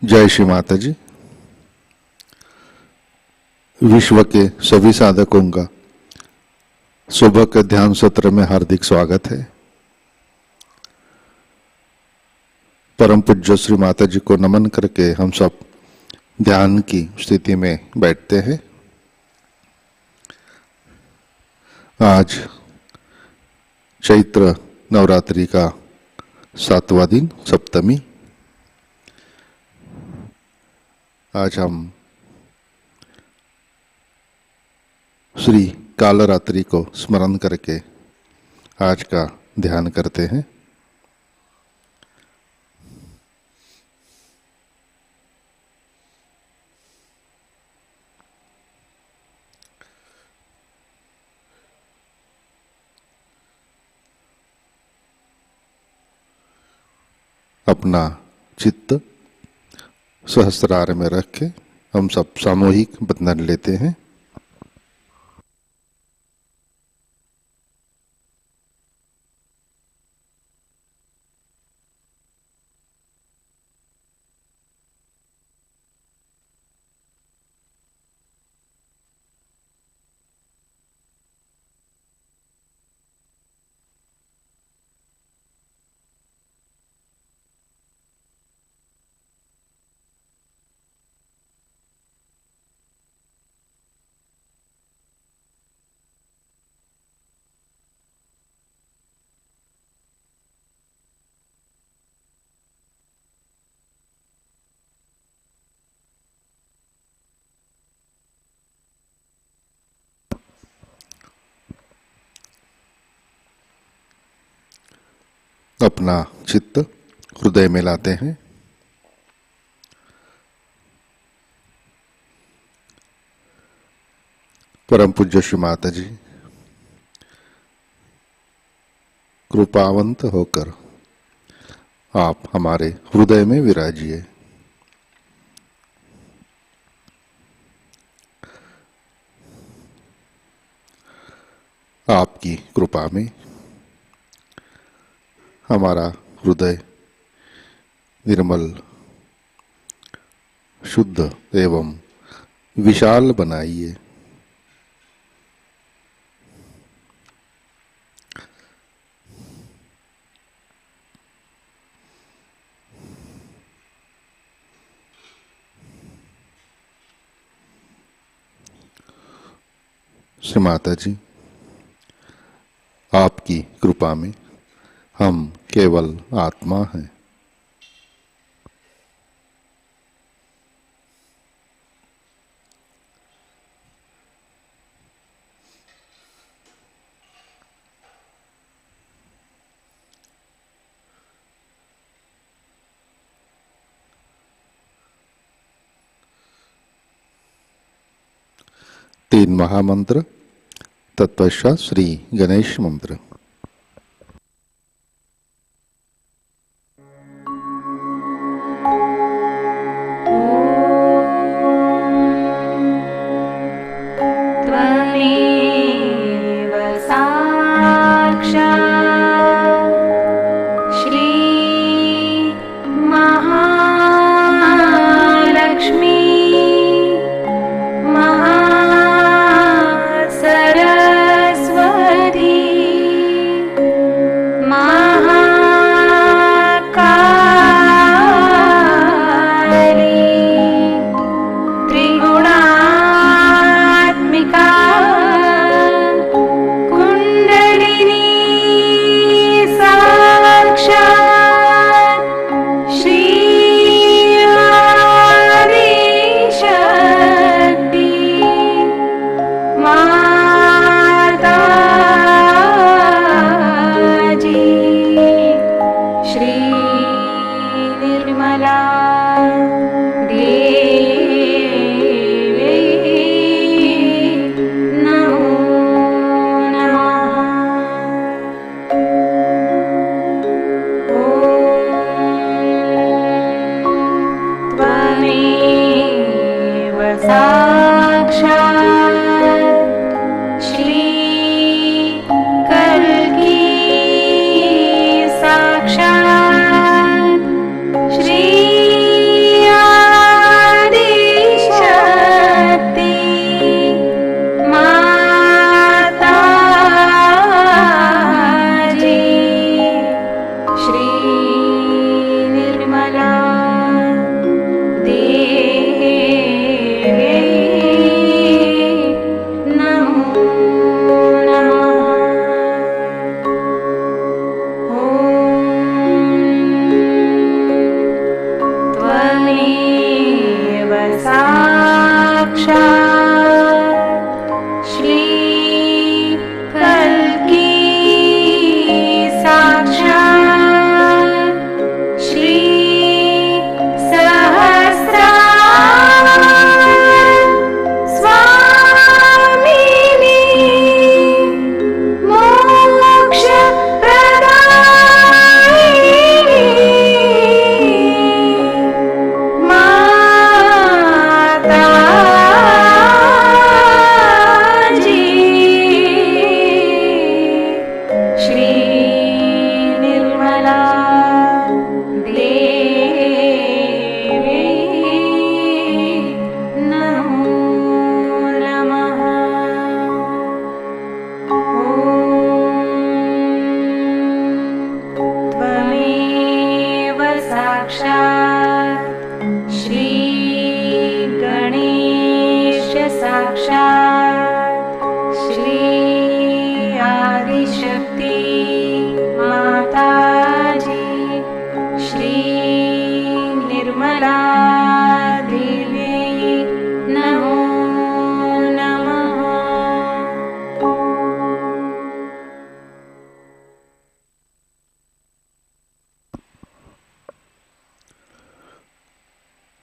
जय श्री माताजी। विश्व के सभी साधकों का सुबह के ध्यान सत्र में हार्दिक स्वागत है। परम पूज्य श्री माताजी को नमन करके हम सब ध्यान की स्थिति में बैठते हैं। आज चैत्र नवरात्रि का 7वां दिन, सप्तमी। आज हम श्री कालरात्रि को स्मरण करके आज का ध्यान करते हैं। अपना चित्त सहस्रार में रख के हम सब सामूहिक बंधन लेते हैं। अपना चित्त हृदय में लाते हैं। परम पूज्य श्री माताजी कृपावंत होकर आप हमारे हृदय में विराजिए। आपकी कृपा में हमारा हृदय निर्मल, शुद्ध एवं विशाल बनाइए। श्री माताजी, आपकी कृपा में हम केवल आत्मा हैं। तीन महामंत्र, तत्पश्चात श्री गणेश मंत्र।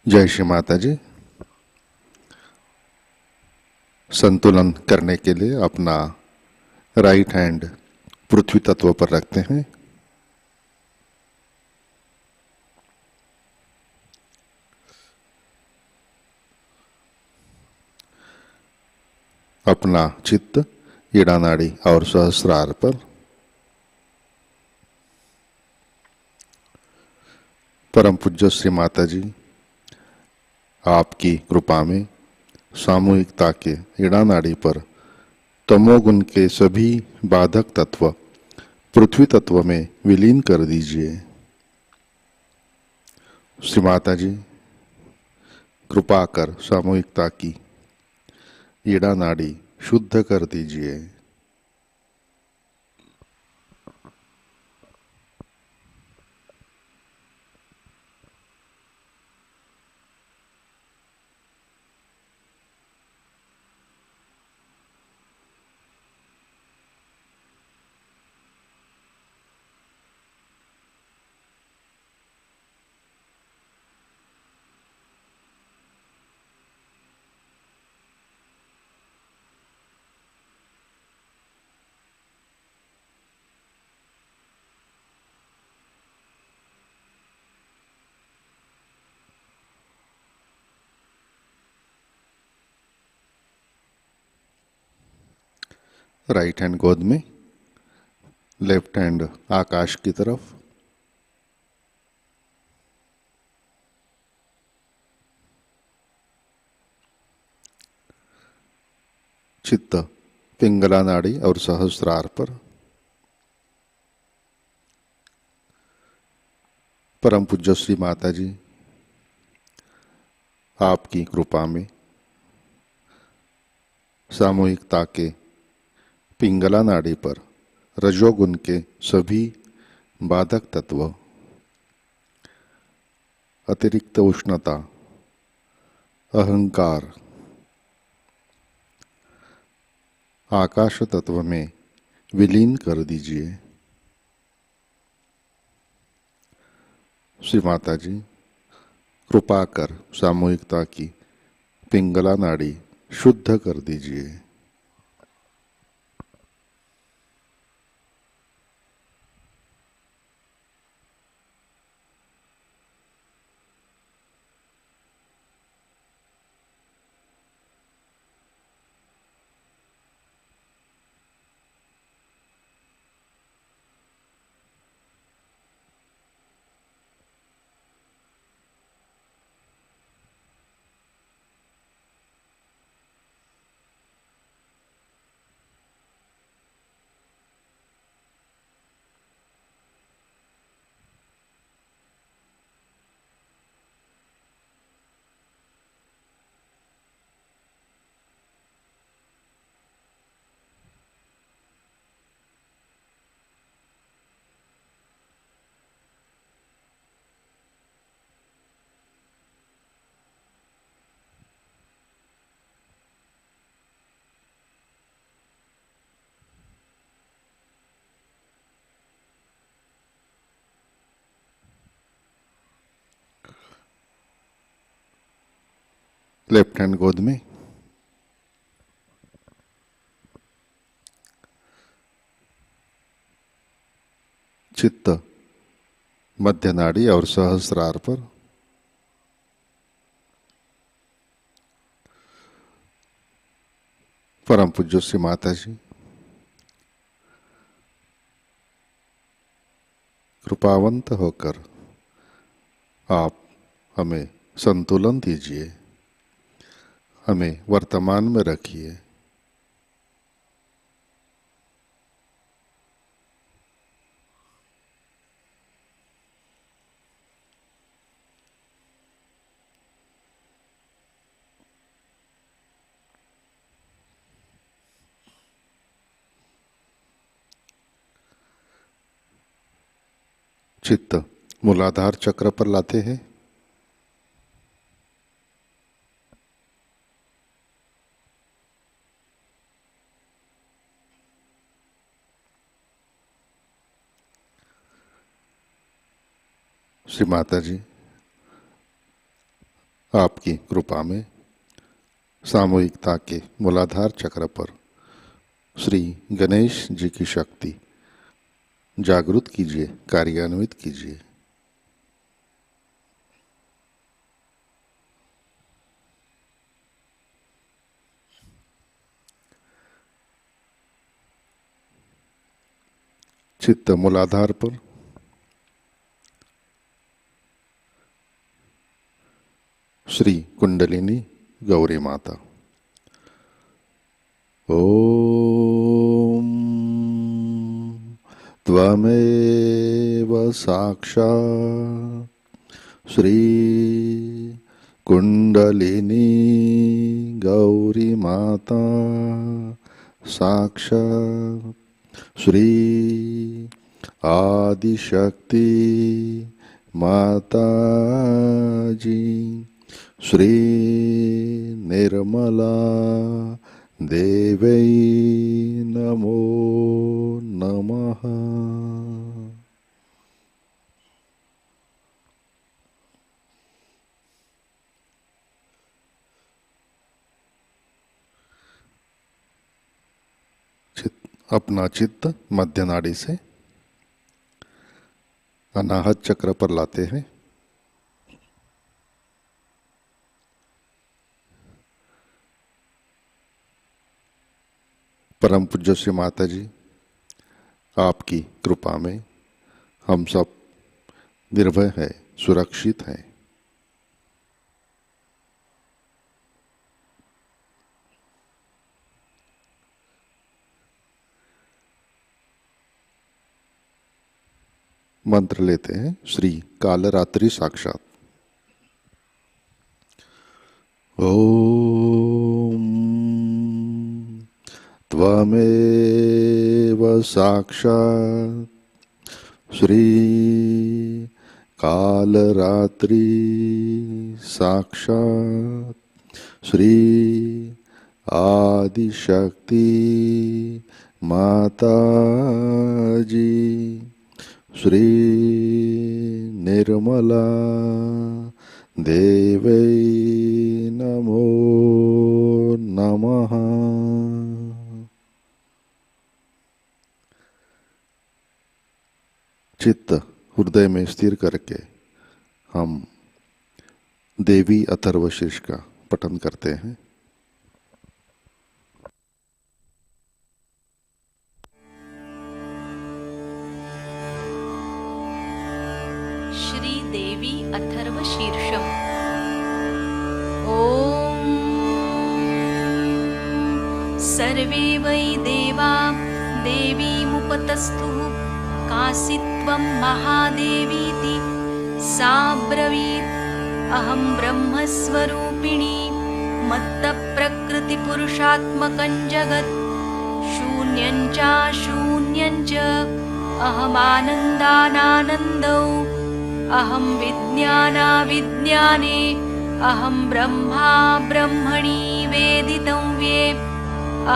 जय श्री माता जी। संतुलन करने के लिए अपना राइट हैंड पृथ्वी तत्व पर रखते हैं। अपना चित्त ईड़ा नाड़ी और सहस्रार पर। परम पूज्य श्री माता जी, आपकी कृपा में सामूहिकता के ईड़ा नाड़ी पर तमोगुण के सभी बाधक तत्व पृथ्वी तत्व में विलीन कर दीजिए। श्री माता जी, कृपा कर सामूहिकता की ईड़ा नाड़ी शुद्ध कर दीजिए। राइट हैंड गोद में, लेफ्ट हैंड आकाश की तरफ। चित्त पिंगला नाड़ी और सहस्रार पर। परम पूज्य श्री माता जी, आपकी कृपा में सामूहिकता के पिंगला नाड़ी पर रजोगुण के सभी बाधक तत्व, अतिरिक्त उष्णता, अहंकार, आकाश तत्व में विलीन कर दीजिए। श्री माता जी, कृपा कर सामूहिकता की पिंगला नाड़ी शुद्ध कर दीजिए। लेफ्ट हैंड गोद में, चित्त मध्य नाड़ी और सहस्रार पर। परम पूज्य श्री माता जी, कृपावंत होकर आप हमें संतुलन दीजिए, हमें वर्तमान में रखिए। चित्त मूलाधार चक्र पर लाते हैं। श्री माता जी, आपकी कृपा में सामूहिकता के मूलाधार चक्र पर श्री गणेश जी की शक्ति जागृत कीजिए, कार्यान्वित कीजिए। चित्त मूलाधार पर, श्री कुंडलिनी गौरी माता। ओम त्वमेव साक्षात् श्री कुंडलिनी गौरी माता, साक्षात् श्री आदिशक्ति माता जी, श्री निर्मला देवै नमो नमः। अपना चित्त मध्य नाड़ी से अनाहत चक्र पर लाते हैं। परम पूज्य श्री माताजी, आपकी कृपा में हम सब निर्भय है, सुरक्षित हैं। मंत्र लेते हैं श्री कालरात्रि साक्षात। ओम त्वमेव साक्षात् श्री कालरात्रि साक्षात् श्री आदिशक्ति माताजी श्री निर्मला देवै नमो नमः। चित्त हृदय में स्थिर करके हम देवी अथर्वशीर्ष का पठन करते हैं। श्री देवी अथर्वशीर्षम्। ॐ सर्वे वै देवा देवीमुपतस्तुः कासित्वं महादेवीति सा ब्रवीत् अहं ब्रह्मस्वरूपिणी मत्तप्रकृतिपुरुषात्मकं जगत् शून्यं च शून्यं च अहमानन्दानानन्दौ अहं विज्ञानाविज्ञाने अहं ब्रह्मा ब्रह्मणि वेदितव्ये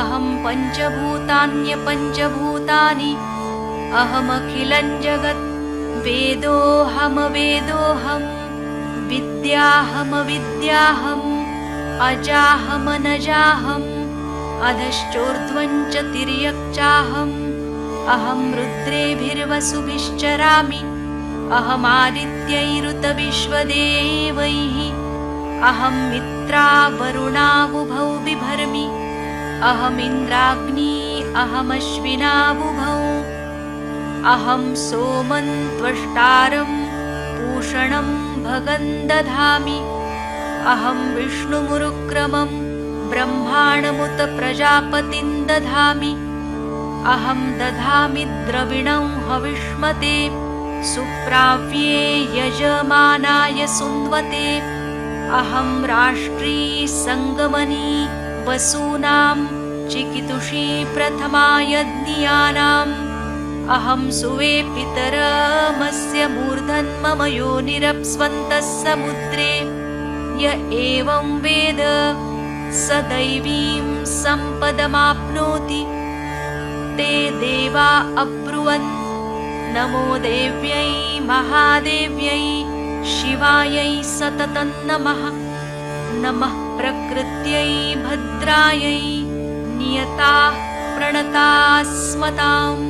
अहं पञ्चभूतान्यपञ्चभूतानि अहमखिलं जगत् वेदोऽहमवेदोऽहं विद्याहमविद्याहम् अजाहमनजाहम् अधश्चोर्ध्वं च तिर्यक् चाहम् अहं रुद्रेभिर्वसुभिश्चरामि अहमादित्यैरुतविश्वदेवैः अहं मित्रावरुणावुभौ बिभर्मि अहमिन्द्राग्नी अहमश्विनावुभौ अहं सोमं त्वष्टारं पूषणं भगं दधामि अहं विष्णुमुरुक्रमं ब्रह्माणमुत प्रजापतिं दधामि अहं दधामि द्रविणं हविष्मते सुप्राव्ये यजमानाय सुन्वते अहं राष्ट्री संगमनी वसूनां चिकितुषी प्रथमा यज्ञियानाम् अहं सुवे पितरमस्य मूर्धन्मम योनिरप्स्वन्तः समुद्रे य एवं वेद स दैवीं सम्पदमाप्नोति। ते देवा अब्रुवन् नमो देव्यै महादेव्यै शिवायै सततं नमः। नमः प्रकृत्यै भद्रायै नियताः प्रणतास्मताम्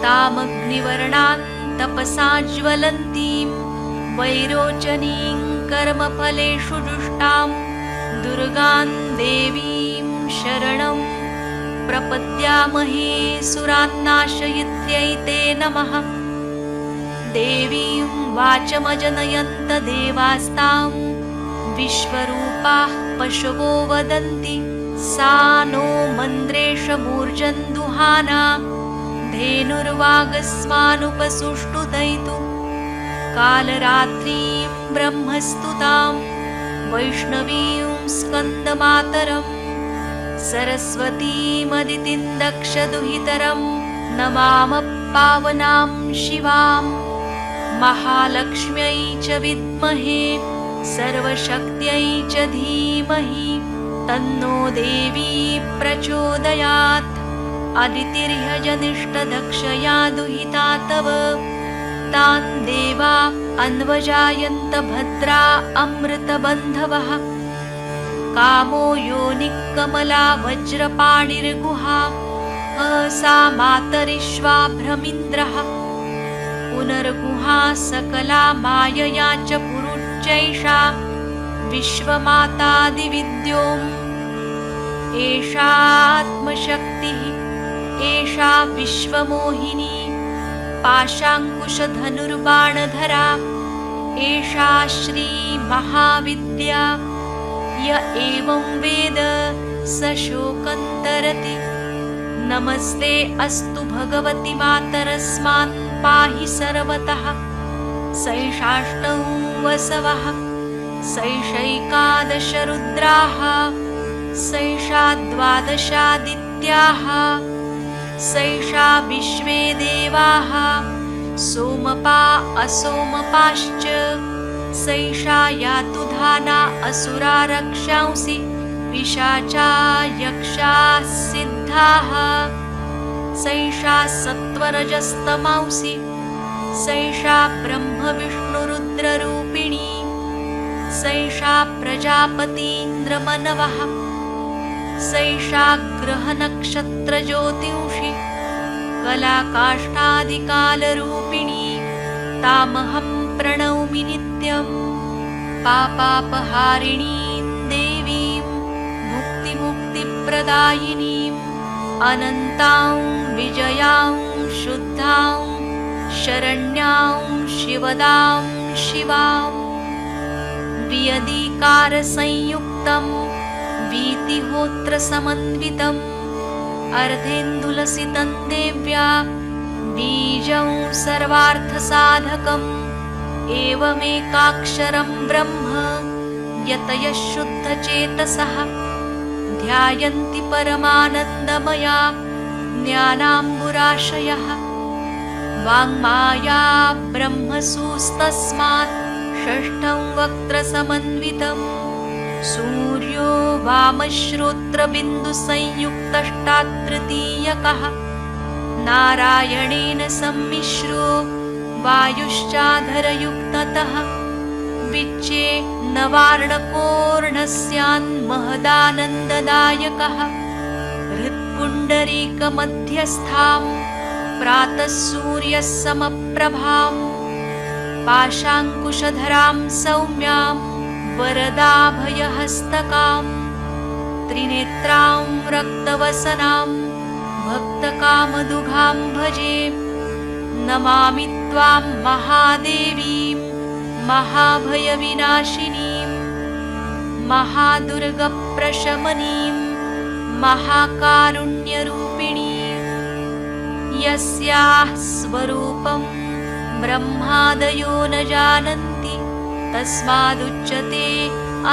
तामग्निवर्णां तपसा ज्वलन्तीं वैरोचनीं कर्मफलेषु जुष्टां दुर्गां देवीं शरणं प्रपद्यामहे सुरान्नाशयित्यै ते नमः। देवीं वाचमजनयन्त देवास्तां विश्वरूपाः पशवो वदन्ति सा नो मन्द्रेशमूर्जन्दुहाना धेनुर्वागस्मानुपसुष्टुदयितु कालरात्रीं ब्रह्मस्तुतां वैष्णवीं स्कन्दमातरम् सरस्वतीमदितिं दक्षदुहितरं नमाम पावनां शिवां महालक्ष्म्यै च विद्महे सर्वशक्त्यै च धीमहि तन्नो देवी प्रचोदयात्। अदितिर्ह्यजनिष्ठदक्षया दुहिता तव तान् देवा अन्वजायन्त भद्रा अमृतबन्धवः कामो योनिकमला वज्रपाणिर्गुहा सा मातरिश्वा भ्रमिन्द्रः पुनर्गुहा सकला मायया च पुरुच्चैषा विश्वमातादिविद्योम् एषात्मशक्तिः एषा विश्वमोहिनी पाशाङ्कुशधनुर्बाणधरा एषा श्रीमहाविद्या य एवं वेद स शोकं तरति। नमस्ते अस्तु भगवति मातरस्मान् पाहि सर्वतः। सैषाष्टौ वसवः सैषैकादश रुद्राः सैषा द्वादशादित्याः सैषा विश्वे देवाः सोमपा असोमपाश्च सैषा यातुधाना असुरा रक्षांसि पिशाचा यक्षाः सिद्धाः सैषा सत्त्वरजस्तमांसि सैषा ब्रह्मविष्णुरुद्ररूपिणी सैषा प्रजापतीन्द्रमनवः सैषा ग्रहनक्षत्रज्योतिंषि कलाकाष्ठादिकालरूपिणी तामहं प्रणौमि नित्यं। पापापहारिणीं देवीं मुक्तिमुक्तिप्रदायिनीम् अनन्तां विजयां शुद्धां शरण्यां शिवदां शिवां। वियदिकारसंयुक्तं वीतिहोत्रसमन्वितम् अर्धेन्दुलसितं देव्या बीजं सर्वार्थसाधकम् एवमेकाक्षरं ब्रह्म यतयः शुद्धचेतसः ध्यायन्ति परमानन्दमया ज्ञानाम्बुराशयः। वाङ्माया ब्रह्मसूस्तस्मात् षष्ठं वक्त्रसमन्वितम् सूर्यो वामश्रोत्रबिन्दुसंयुक्तष्टात्तृतीयकः नारायणेन सम्मिश्रो वायुश्चाधरयुक्ततः विच्चे नवार्णकोर्णस्यान्महदानन्ददायकः हृत्पुण्डरीकमध्यस्थां प्रातः सूर्यः समप्रभां पाशाङ्कुशधरां सौम्यां वरदाभयहस्तकां त्रिनेत्रां रक्तवसनां भक्तकामदुघां भजे। नमामि त्वां महादेवीं महाभयविनाशिनीं महादुर्गप्रशमनीं महाकारुण्यरूपिणीं यस्याः स्वरूपं ब्रह्मादयो न जानन्ति तस्मादुच्यते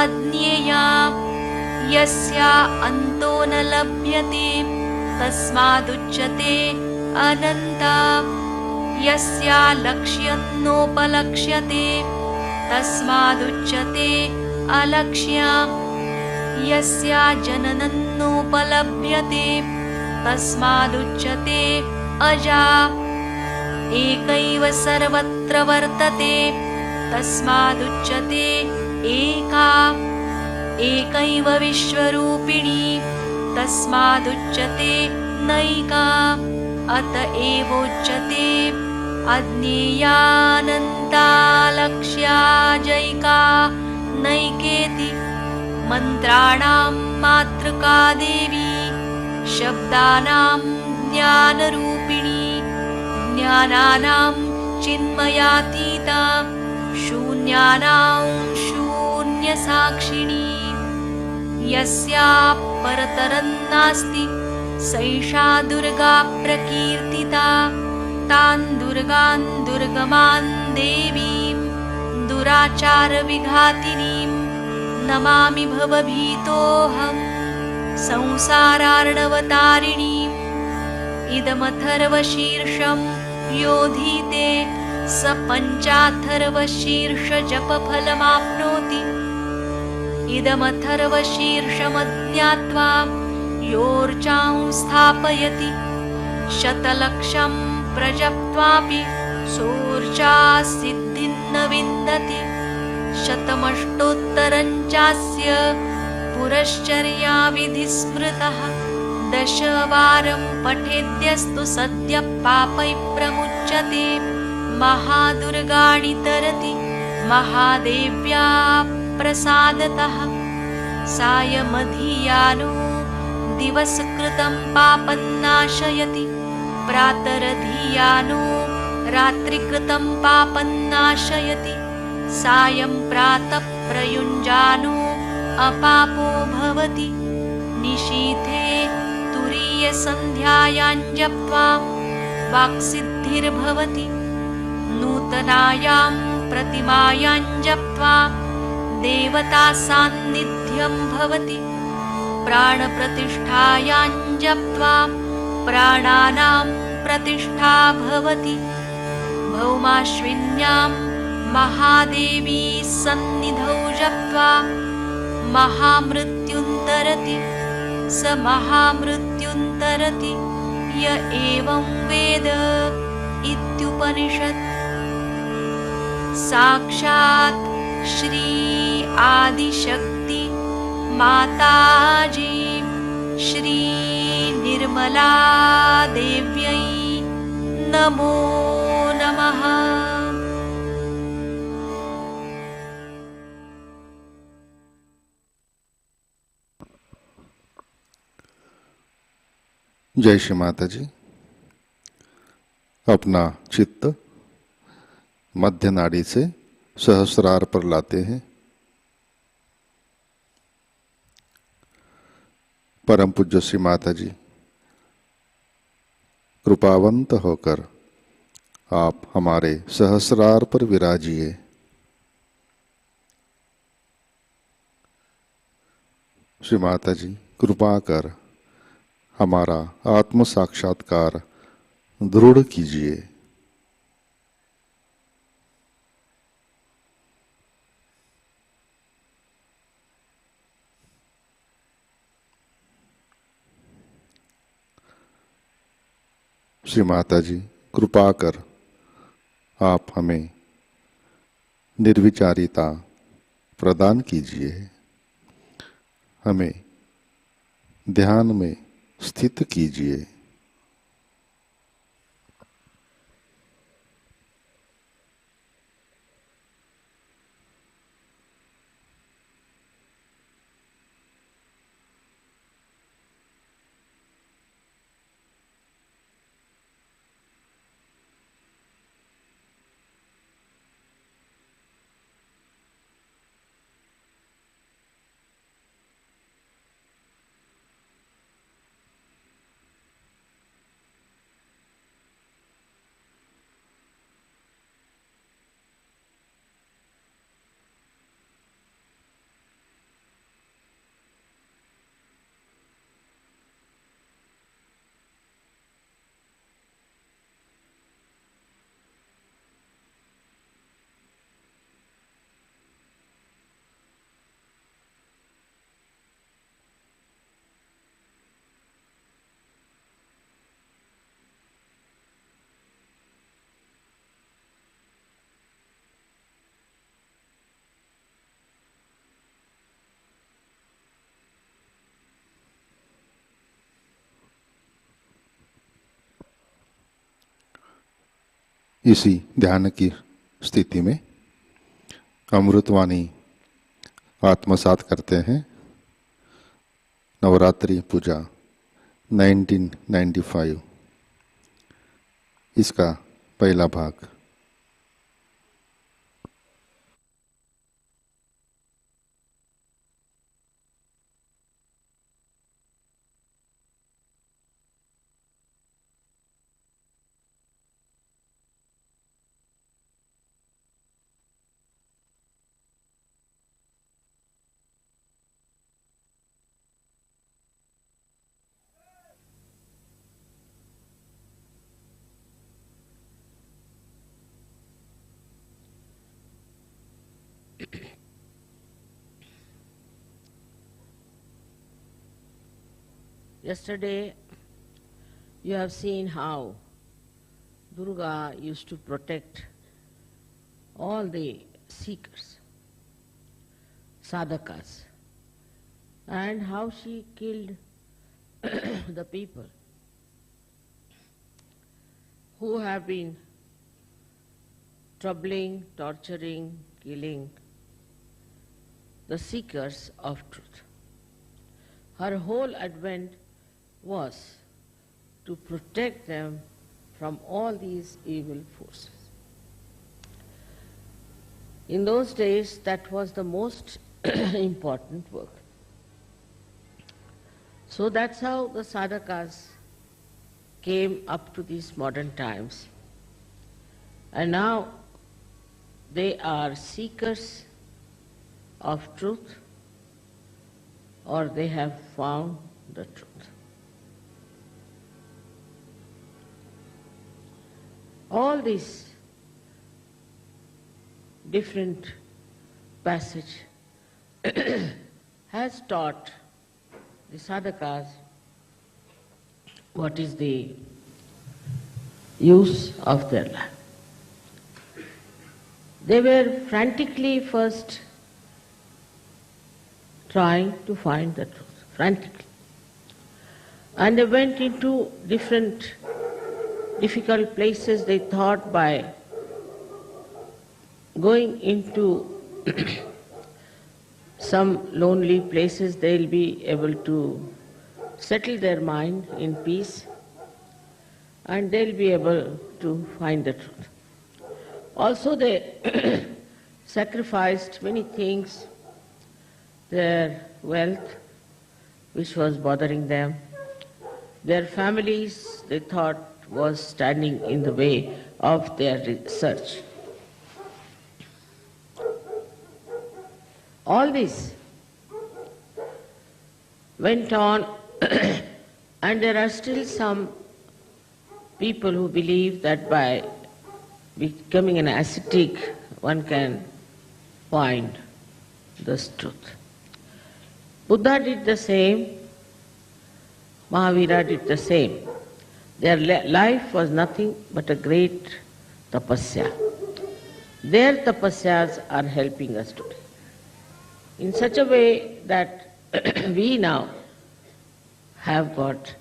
अज्ञेया यस्या अन्तो न लभ्यते तस्मादुच्यते अनन्ता यस्या लक्ष्यं नोपलक्ष्यते तस्मादुच्यते अलक्ष्या यस्या जननं नोपलभ्यते तस्मादुच्यते अजा एकैव सर्वत्र वर्तते तस्मादुच्यते एका एकैव विश्वरूपिणी तस्मादुच्यते नैका अत एवोच्यते अज्ञेयानन्ता लक्ष्या जैका नैकेति। मन्त्राणां मातृका देवी शब्दानां ज्ञानरूपिणी ज्ञानानां चिन्मयातीता शून्यानां शून्यसाक्षिणी यस्या परतरं नास्ति सैषा दुर्गा प्रकीर्तिता। तां दुर्गां दुर्गमां देवीं दुराचारविघातिनीं नमामि भवभीतोऽहं संसारार्णवतारिणीम्। इदमथर्वशीर्षं योधीते स पञ्चाथर्वशीर्षजपफलमाप्नोति। इदमथर्वशीर्षमज्ञात्वा योर्चां स्थापयति शतलक्षं प्रजप्त्वापि सोर्चा सिद्धिं न विन्दति। शतमष्टोत्तरं चास्य पुरश्चर्याविधिस्मृतः दशवारं पठेद्यस्तु सद्यः पापैः प्रमुच्यते। महादुर्गाणि तरति महादेव्या प्रसादतः सायमधियानो दिवसकृतं पापन्नाशयति प्रातरधियानो रात्रिकृतं पापन्नाशयति सायं प्रातः प्रयुञ्जानो अपापो भवति निशीथे तुरीयसन्ध्यायां जप्त्वा वाक्सिद्धिर्भवति नूतनायां प्रतिमायां जप्त्वा देवतासान्निध्यं भवति प्राणप्रतिष्ठायां जप्त्वा प्राणानां प्रतिष्ठा भवति भौमाश्विन्यां महादेवी सन्निधौ जप्त्वा महामृत्युन्तरति स महामृत्युन्तरति य एवं वेद इत्युपनिषत्। साक्षात् श्री आदिशक्ति माताजी श्री निर्मला देव्यै नमो नमः। जय श्री माता जी। अपना चित्त मध्य नाड़ी से सहस्रार पर लाते हैं। परम पूज्य श्री माता जी कृपावंत होकर आप हमारे सहस्रार पर विराजिए। श्री माता जी कृपा कर हमारा आत्म साक्षात्कार दृढ़ कीजिए। श्री माता जी कृपा कर आप हमें निर्विचारिता प्रदान कीजिए। हमें ध्यान में स्थित कीजिए। इसी ध्यान की स्थिति में अमृतवाणी आत्मसात करते हैं। नवरात्रि पूजा 1995 इसका पहला भाग। Yesterday, you have seen how Durga used to protect all the seekers, sadhakas, and how she killed the people who have been troubling, torturing, killing the seekers of truth. Her whole advent was to protect them from all these evil forces. In those days, that was the most important work. So that's how the sadhakas came up to these modern times. And now they are seekers of truth, or they have found the truth. All these different passage has taught the sadhakas what is the use of their life. They were frantically first trying to find the truth, frantically. And they went into different difficult places. They thought by going into some lonely places they'll be able to settle their mind in peace and they'll be able to find the truth. Also they sacrificed many things, their wealth which was bothering them, their families they thought was standing in the way of their research. All this went on and there are still some people who believe that by becoming an ascetic one can find the truth. Buddha did the same, Mahavira did the same. Their life was nothing but a great tapasya. Their tapasyas are helping us today in such a way that we now have got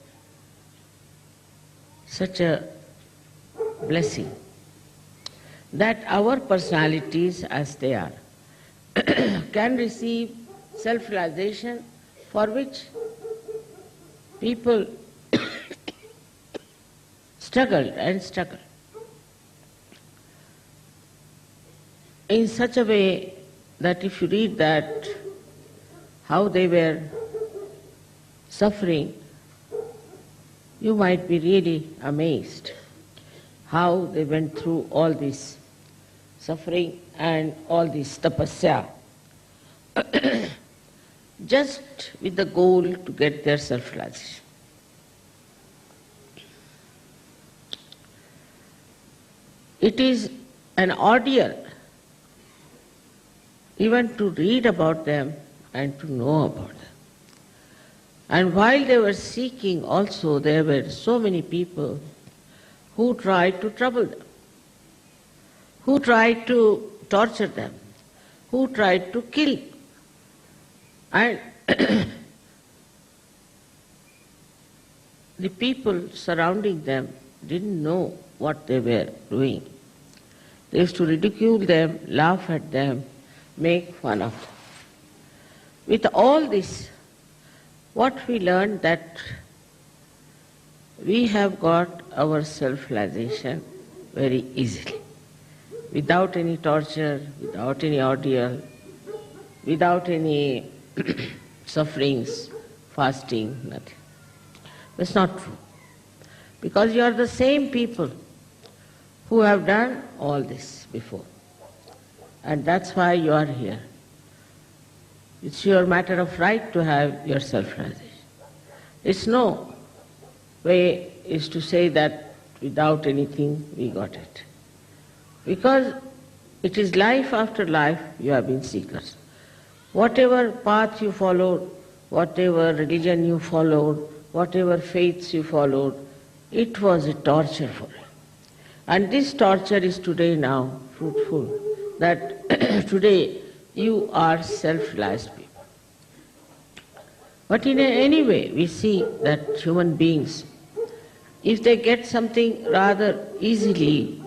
such a blessing that our personalities as they are can receive self-realization for which people struggled and struggled in such a way that if you read that, how they were suffering, you might be really amazed how they went through all this suffering and all this tapasya just with the goal to get their self-realization. It is an ordeal even to read about them and to know about them. And while they were seeking also, there were so many people who tried to trouble them, who tried to torture them, who tried to kill. And the people surrounding them didn't know what they were doing. They used to ridicule them, laugh at them, make fun of them. With all this, what we learned that we have got our self-realization very easily, without any torture, without any ordeal, without any sufferings, fasting, nothing. That's not true. Because you are the same people who have done all this before. And that's why you are here. It's your matter of right to have your self-realization. It's no way is to say that without anything we got it. Because it is life after life you have been seekers. Whatever path you followed, whatever religion you followed, whatever faiths you followed, it was a torture for you. And this torture is today now fruitful, that today you are self-realized people. But in any way, we see that human beings, if they get something rather easily,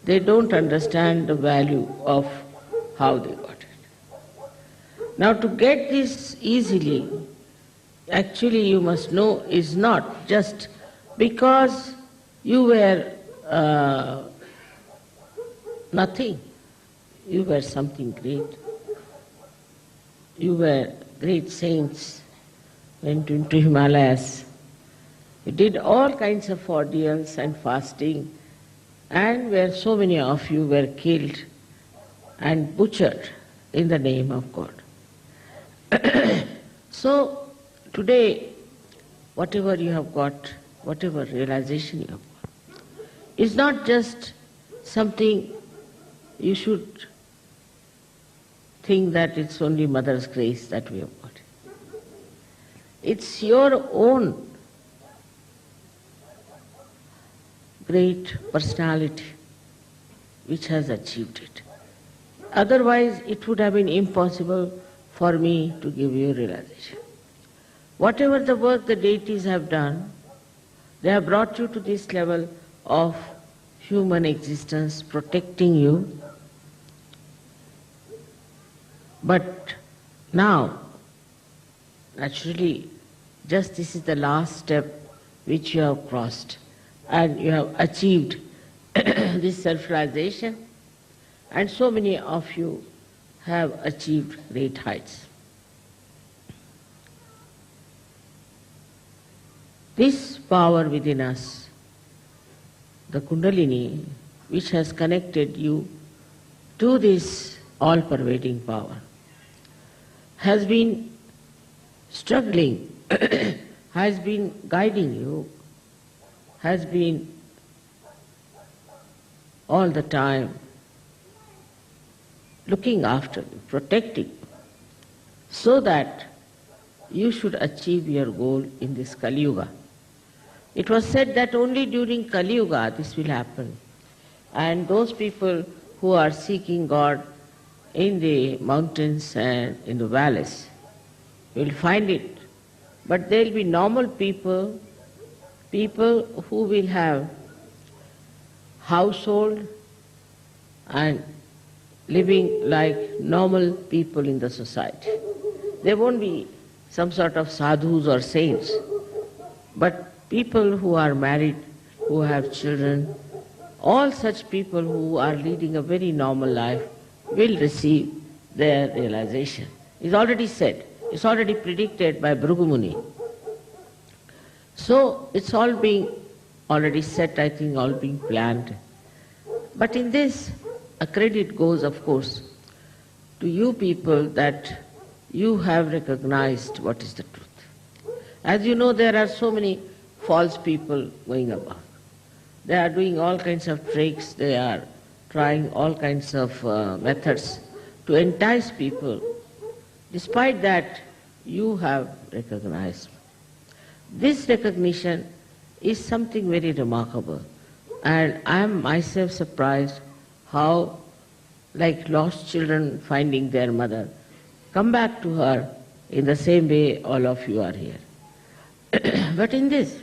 they don't understand the value of how they got it. Now to get this easily, actually you must know is not just because you were nothing, you were something great. You were great saints, went into Himalayas, you did all kinds of ordeals and fasting, and where so many of you were killed and butchered in the name of God. So today, whatever you have got, whatever realization you have got, is not just something you should think that it's only Mother's grace that we have got. It's your own great personality which has achieved it. Otherwise, it would have been impossible for me to give you realization. Whatever the work the deities have done, they have brought you to this level of human existence, protecting you. But now, naturally, just this is the last step which you have crossed, and you have achieved this self-realization, and so many of you have achieved great heights. This power within us, the Kundalini, which has connected you to this all-pervading power, has been struggling, has been guiding you, has been all the time looking after you, protecting you, so that you should achieve your goal in this Kali Yuga. It was said that only during Kali Yuga this will happen, and those people who are seeking God in the mountains and in the valleys will find it. But there will be normal people, people who will have household and living like normal people in the society. There won't be some sort of sadhus or saints, but people who are married, who have children, all such people who are leading a very normal life will receive their realization. It's already said, it's already predicted by Bhrigu Muni. So it's all being already set, I think, all being planned. But in this, a credit goes, of course, to you people that you have recognized what is the truth. As you know, there are so many false people going about. They are doing all kinds of tricks, they are trying all kinds of methods to entice people. Despite that, you have recognized. This recognition is something very remarkable, and I am myself surprised how, like lost children finding their mother, come back to her in the same way all of you are here. But in this,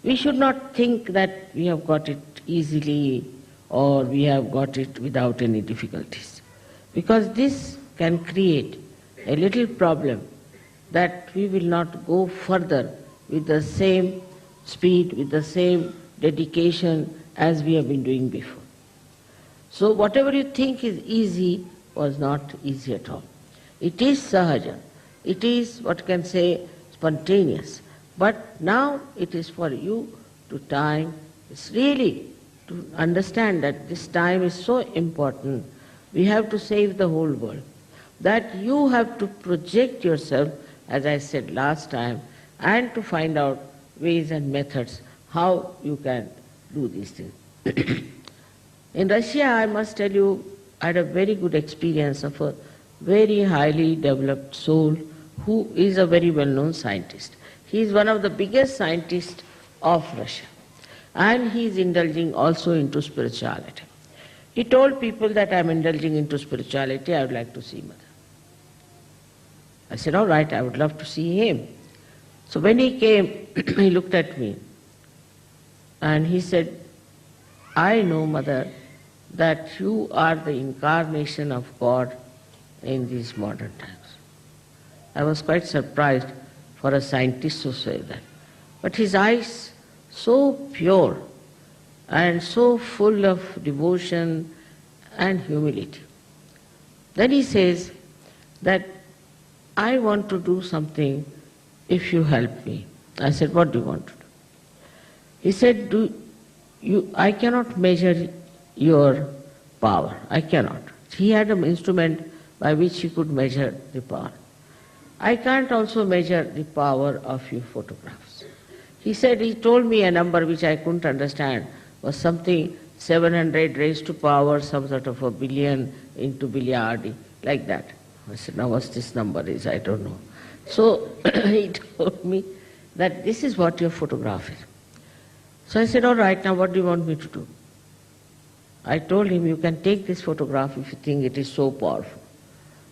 we should not think that we have got it easily or we have got it without any difficulties, because this can create a little problem that we will not go further with the same speed, with the same dedication as we have been doing before. So whatever you think is easy was not easy at all. It is sahaja, it is what can say spontaneous, but now it is for you to time. It's really to understand that this time is so important. We have to save the whole world, that you have to project yourself, as I said last time, and to find out ways and methods how you can do these things. In Russia, I must tell you, I had a very good experience of a very highly developed soul who is a very well-known scientist. He is one of the biggest scientists of Russia, and he is indulging also into spirituality. He told people that I am indulging into spirituality, I would like to see Mother. I said, all right, I would love to see him. So when he came, he looked at me and he said, I know, Mother, that you are the incarnation of God in these modern times. I was quite surprised for a scientist to say that. But his eyes, so pure and so full of devotion and humility. Then he says that I want to do something if you help me. I said, what do you want to do? He said, I cannot measure your power. I cannot. He had an instrument by which he could measure the power. I can't also measure the power of your photographs. He said, he told me a number which I couldn't understand, was something 700 raised to power, some sort of a billion into billiardi, like that. I said, now what's this number is, I don't know. So he told me that this is what your photograph is. So I said, all right, now what do you want me to do? I told him, you can take this photograph if you think it is so powerful.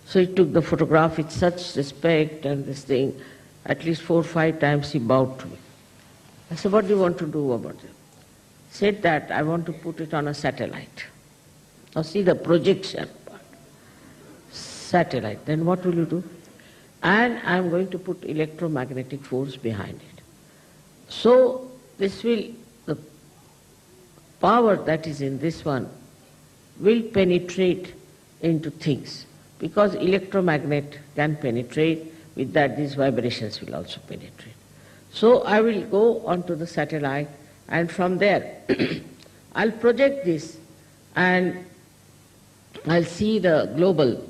So he took the photograph with such respect and this thing. At least 4 or 5 times he bowed to me. I said, what do you want to do about it? He said that I want to put it on a satellite. Now see the projection part. Satellite. Then what will you do? And I'm going to put electromagnetic force behind it. So this will, the power that is in this one will penetrate into things. Because electromagnet can penetrate, with that these vibrations will also penetrate. So I will go onto the satellite, and from there I'll project this and I'll see the global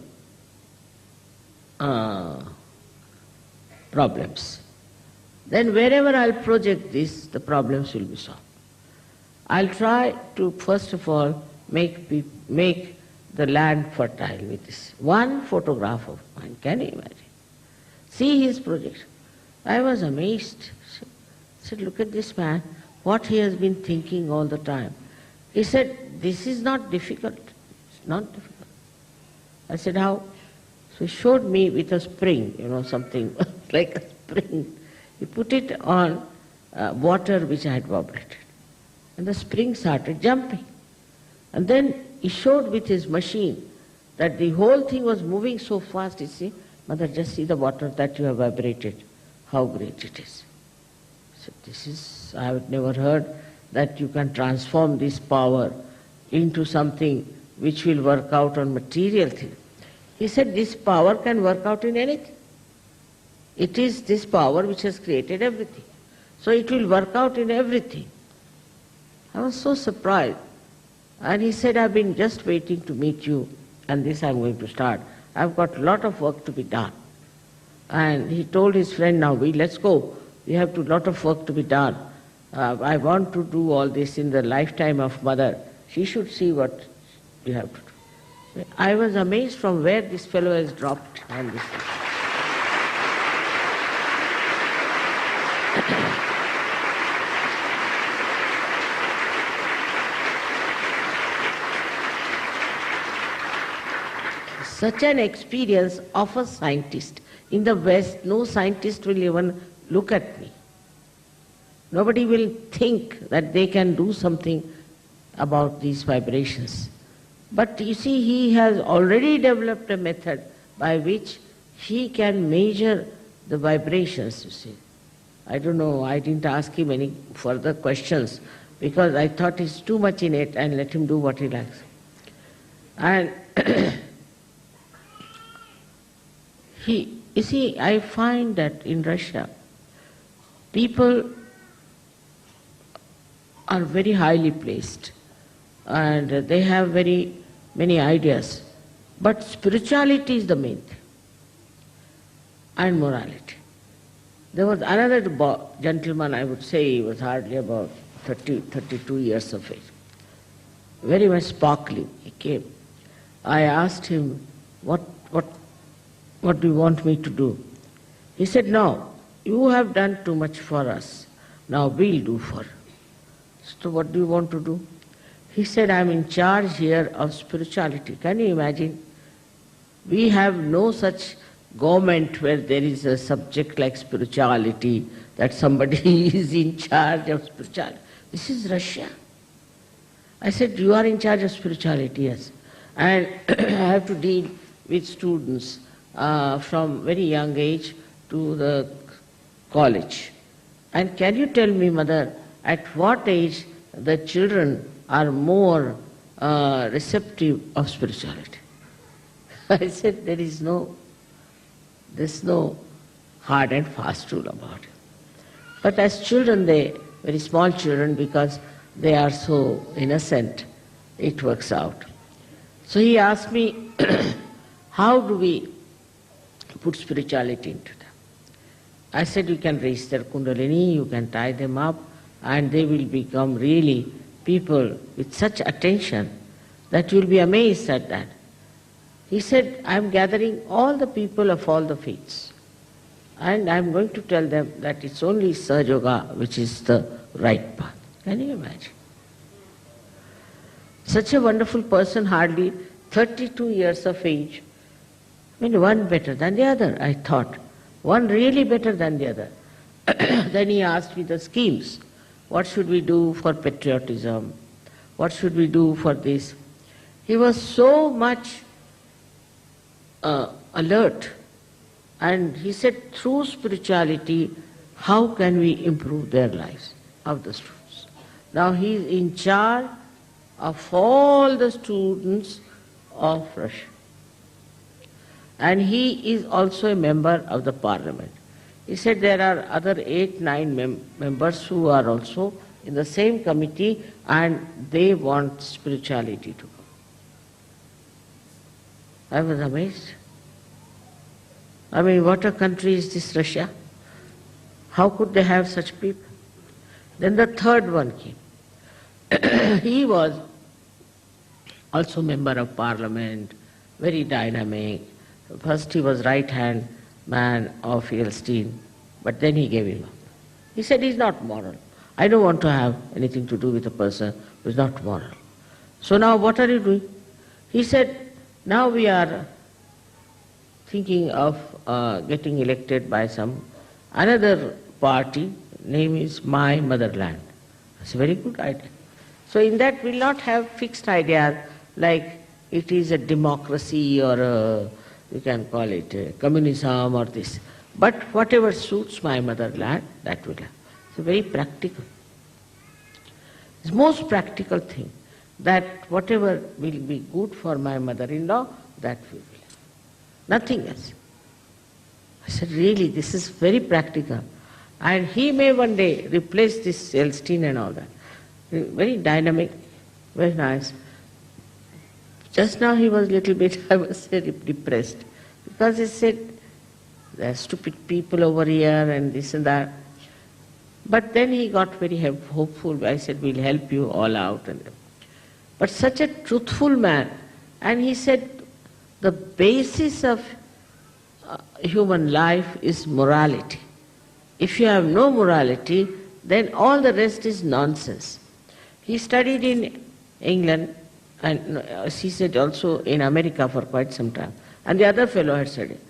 problems. Then wherever I'll project this, the problems will be solved. I'll try to first of all make the land fertile with this. One photograph of mine, can you imagine? See his projection. I was amazed. I said, look at this man, what he has been thinking all the time. He said, this is not difficult. It's not difficult. I said, how? So he showed me with a spring, something like a spring. He put it on water which I had vibrated. And the spring started jumping. And then he showed with his machine that the whole thing was moving so fast. You see, Mother, just see the water that you have vibrated, how great it is. So I have never heard that you can transform this power into something which will work out on material things. He said this power can work out in anything. It is this power which has created everything. So it will work out in everything. I was so surprised. And he said, I've been just waiting to meet you, and this I'm going to start. I've got a lot of work to be done. And he told his friend, now let's go. We have a lot of work to be done. I want to do all this in the lifetime of Mother. She should see what you have to do. I was amazed from where this fellow has dropped on this thing. Such an experience of a scientist. In the West, no scientist will even look at me. Nobody will think that they can do something about these vibrations. But you see, he has already developed a method by which he can measure the vibrations, you see. I don't know, I didn't ask him any further questions because I thought he's too much in it and let him do what he likes. And you see, I find that in Russia, people are very highly placed and they have very many ideas. But spirituality is the main thing, and morality. There was another gentleman, I would say, he was hardly about 32 years of age, very much sparkling. He came. I asked him, what do you want me to do? He said, no, you have done too much for us. Now we'll do for you. So what do you want to do? He said, I'm in charge here of spirituality. Can you imagine? We have no such government where there is a subject like spirituality, that somebody is in charge of spirituality. This is Russia. I said, you are in charge of spirituality, yes. And I have to deal with students from very young age to the college. And can you tell me, Mother, at what age the children are more receptive of spirituality? I said, there's no hard and fast rule about it. But as children, very small children, because they are so innocent, it works out. So he asked me, how do we put spirituality into them? I said, you can raise their kundalini, you can tie them up, and they will become really people with such attention that you will be amazed at that. He said, I am gathering all the people of all the faiths, and I am going to tell them that it's only SahajaYoga which is the right path. Can you imagine? Such a wonderful person, hardly 32 years of age. I mean, one better than the other, I thought. One really better than the other. Then he asked me the schemes. What should we do for patriotism? What should we do for this? He was so much alert. And he said, through spirituality, how can we improve their lives of the students? Now he is in charge of all the students of Russia. And he is also a member of the parliament. He said there are other 8-9 members who are also in the same committee, and they want spirituality to go. I was amazed. I mean, what a country is this Russia? How could they have such people? Then the third one came. He was also member of parliament, very dynamic. First he was right-hand man of Yeltsin, but then he gave him up. He said, he's not moral. I don't want to have anything to do with a person who is not moral. So now what are you doing? He said, now we are thinking of getting elected by some another party, name is My Motherland. That's a very good idea. So in that we'll not have fixed ideas like it is a democracy or a, you can call it a communism or this. But whatever suits my motherland, that will have. It's very practical. It's the most practical thing, that whatever will be good for my mother-in-law, that we will have. Nothing else. I said, really, this is very practical. And he may one day replace this Yeltsin and all that. Very dynamic, very nice. Just now he was a little bit, I was depressed, because he said, there are stupid people over here and this and that. But then he got very hopeful. I said, we'll help you all out. But such a truthful man. And he said, the basis of human life is morality. If you have no morality, then all the rest is nonsense. He studied in England, and he said also in America for quite some time. And the other fellow had studied.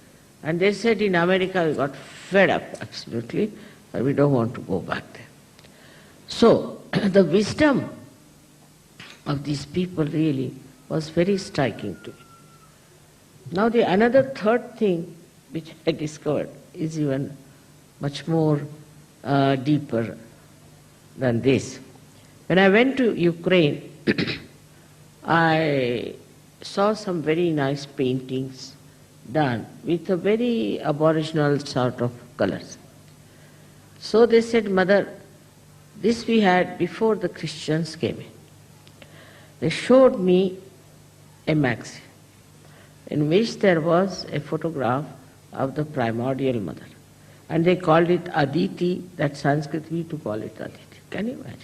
And they said in America we got fed up, absolutely, and we don't want to go back there. So the wisdom of these people really was very striking to me. Now another third thing which I discovered is even much more deeper than this. When I went to Ukraine, I saw some very nice paintings done with a very aboriginal sort of colors. So they said, Mother, this we had before the Christians came in. They showed me a magazine in which there was a photograph of the primordial mother. And they called it Aditi, that Sanskrit we to call it Aditi. Can you imagine?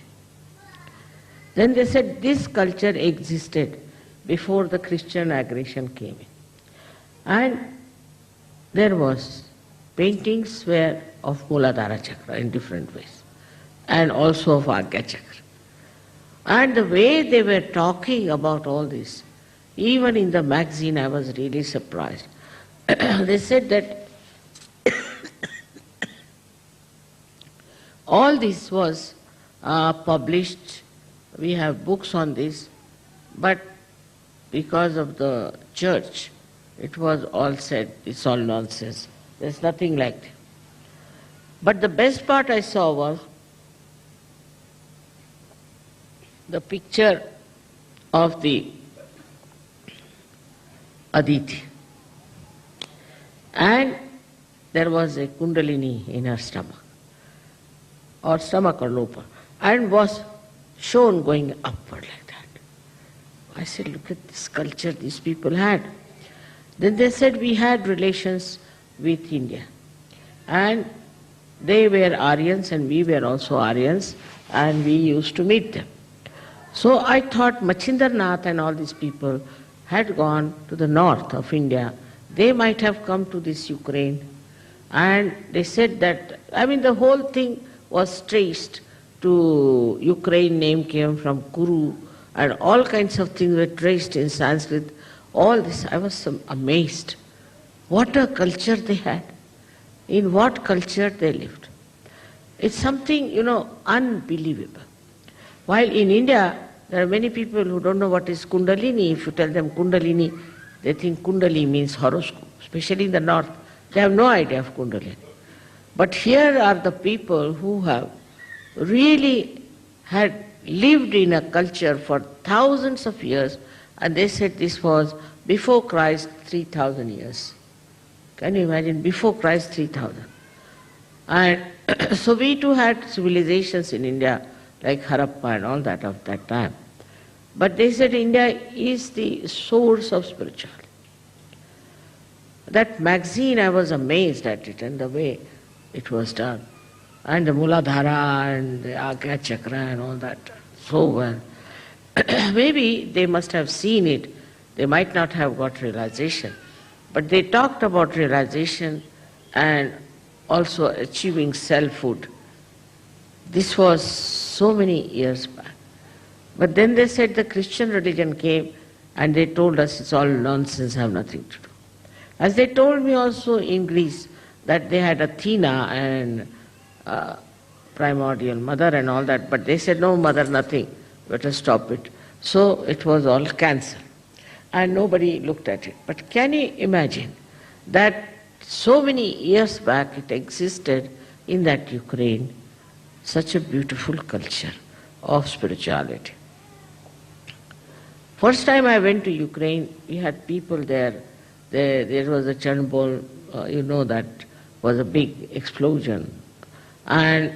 Then they said this culture existed before the Christian aggression came in. And there was paintings were of Muladhara Chakra in different ways, and also of Agya Chakra. And the way they were talking about all this, even in the magazine I was really surprised. They said that all this was published, we have books on this, but because of the church, It was all said, it's all nonsense. There's nothing like that. But the best part I saw was the picture of the Aditi. And there was a kundalini in her stomach or lower, and was shown going upward like that. I said, look at this culture these people had. Then they said we had relations with India. And they were Aryans and we were also Aryans, and we used to meet them. So I thought Machindranath and all these people had gone to the north of India. They might have come to this Ukraine, and they said that, the whole thing was traced to Ukraine. Name came from Kuru, and all kinds of things were traced in Sanskrit. All this, I was amazed. What a culture they had. In what culture they lived. It's something, unbelievable. While in India, there are many people who don't know what is Kundalini. If you tell them Kundalini, they think Kundali means horoscope. Especially in the north, they have no idea of Kundalini. But here are the people who have really had lived in a culture for thousands of years, and they said this was before Christ 3,000 years. Can you imagine? Before Christ 3,000. And so we too had civilizations in India like Harappa and all that of that time. But they said India is the source of spirituality. That magazine, I was amazed at it and the way it was done. And the Muladhara and the Agya Chakra and all that, so well. Maybe they must have seen it. They might not have got realization. But they talked about realization and also achieving selfhood. This was so many years back. But then they said the Christian religion came and they told us it's all nonsense, have nothing to do. As they told me also in Greece that they had Athena and primordial mother and all that, but they said no mother, nothing, better stop it. So it was all cancelled. And nobody looked at it. But can you imagine that so many years back it existed in that Ukraine, such a beautiful culture of spirituality. First time I went to Ukraine, we had people there. There was a Chernobyl, that was a big explosion. And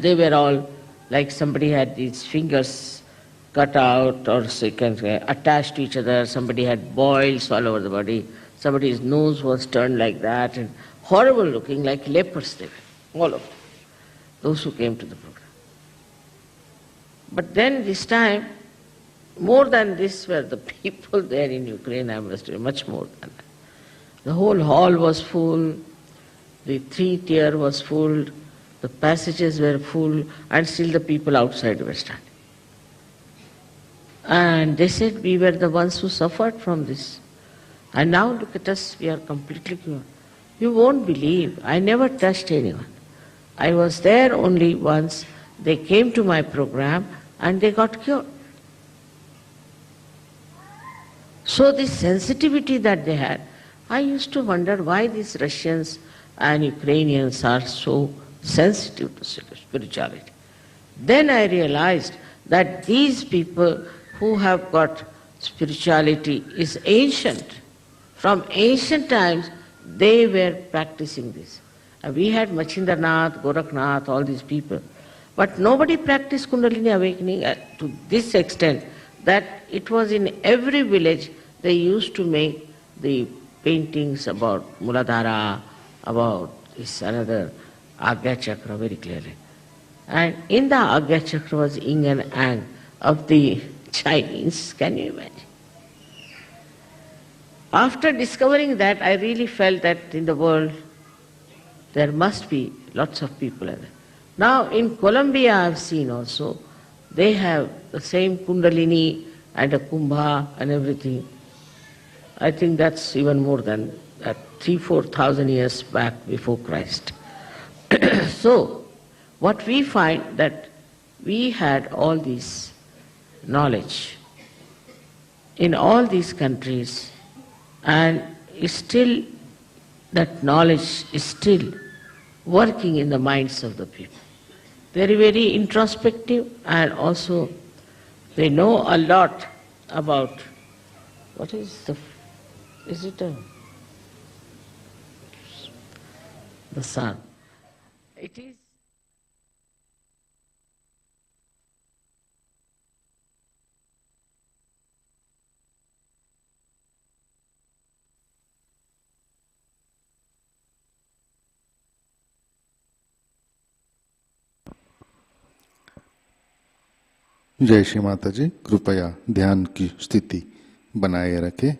they were all, like somebody had these fingers cut out or attached to each other. Somebody had boils all over the body. Somebody's nose was turned like that, and horrible looking, like lepers they were, all of them, those who came to the program. But then this time, more than this were the people there in Ukraine, I must say, much more than that. The whole hall was full, the 3-tier was full, the passages were full, and still the people outside were standing. And they said we were the ones who suffered from this. And now look at us, we are completely cured. You won't believe, I never touched anyone. I was there only once. They came to my program and they got cured. So this sensitivity that they had, I used to wonder why these Russians and Ukrainians are so sensitive to spirituality. Then I realized that these people who have got spirituality is ancient. From ancient times, they were practicing this. We had Machindranath, Gorakhnath, all these people. But nobody practiced Kundalini awakening to this extent that it was in every village they used to make the paintings about Muladhara, about this another Agya Chakra very clearly. And in the Agya Chakra was yin and yang of the Chinese. Can you imagine? After discovering that, I really felt that in the world there must be lots of people like that. Now in Colombia I have seen also, they have the same Kundalini and a Kumbha and everything. I think that's even more than that, 3,000-4,000 years back before Christ. So, what we find that we had all this knowledge in all these countries, and is still, that knowledge is still working in the minds of the people. Very, very introspective, and also they know a lot about what is it the sun? It is. जय श्री माता जी। कृपया ध्यान की स्थिति बनाए रखें।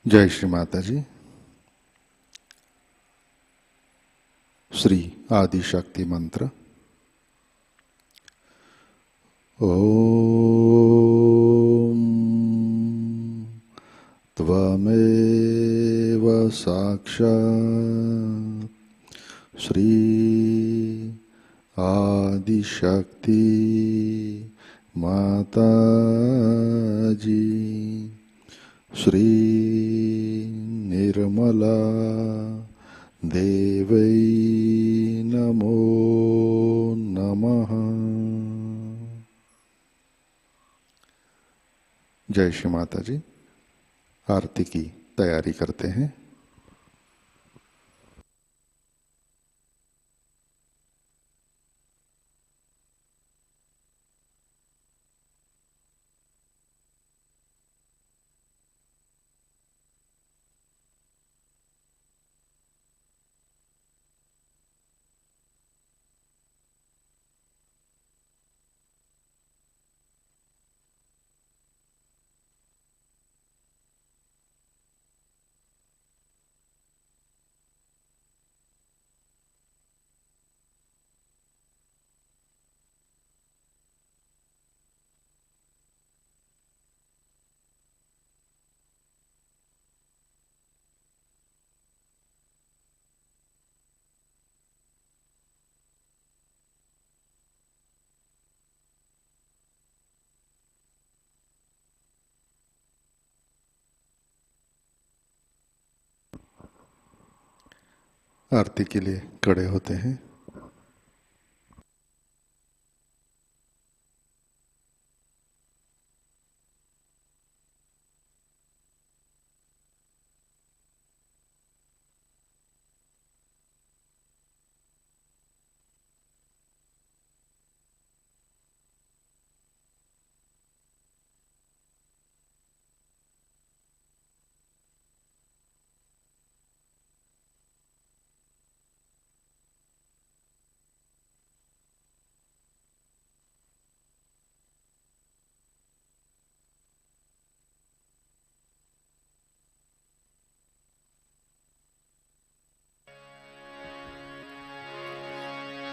जय श्री माता जी। श्री आदि शक्ति मंत्र। ओम त्वमेव साक्षात् श्री आदि शक्ति माता जी श्री निर्मला देवै नमो नमः। जय श्री माता जी। आरती की तैयारी करते हैं। आरती के लिए खड़े होते हैं।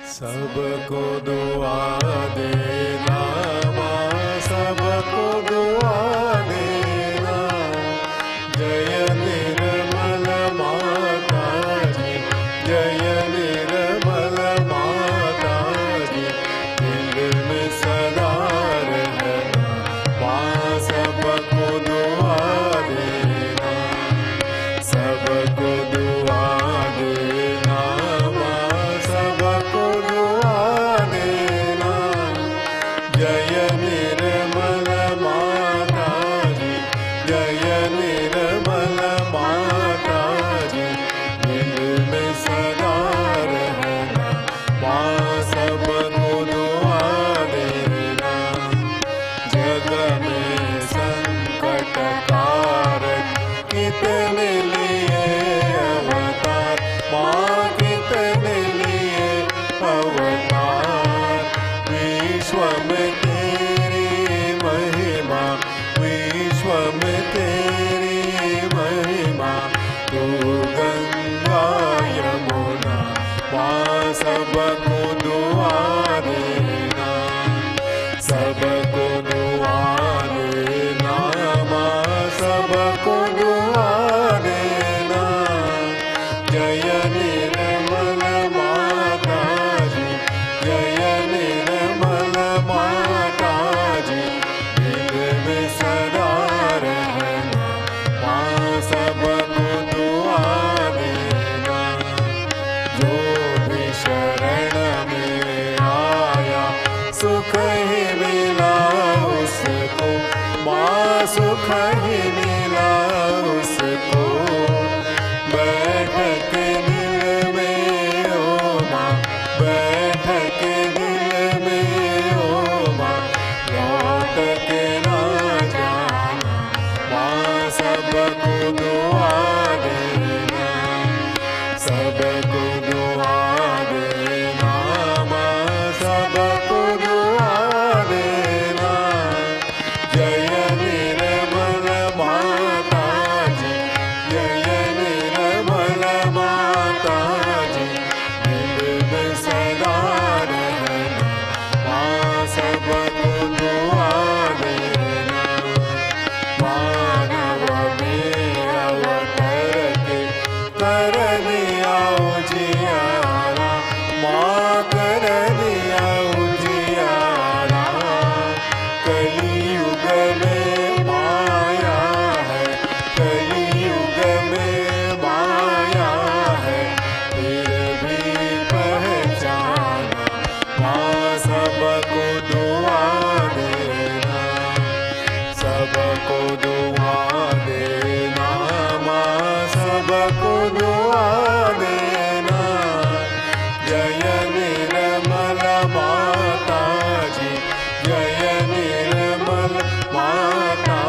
सबको दुआ देना माँ, सबको दुआ देना। जय निर्मल माता जी, जय निर्मल माता जी। दिल में सदा रहना माँ, सबको दुआ देना, सबको दुआ देना माँ, सबको जय निर्मल माता जी, जय निर्मल माता जी। दिल में सदा रहना माँ, सबको दुआ देना। जग में संकट कारक कितने लिए अवतार माँ, कितने लिए अवतार। विश्व में तेरी महिमा, विश्व में तेरी महिमा। तू गंगा यमुना माँ, सबको दुआ देना, सबको दुआ देना माँ, सबको दुआ देना। जय निर्मल माता जी, जय निर्मल माता जी। दिल में सदा रहना माँ, सबको दुआ देना। जो भी शरण में आया सुख ही मिला उसको माँ, सुख ही मिला उसको। बैठ के दिल में ओ माँ, बैठ के दिल में ओ माँ। लौट के ना जाना माँ, सबको दुआ देना, सबको दुआ देना माँ, सबको दुआ देना। जय निर्मल माँ सबको दुआ देना, माँ सबको दुआ देना। जय निर्मल माता जी, जय निर्मल माता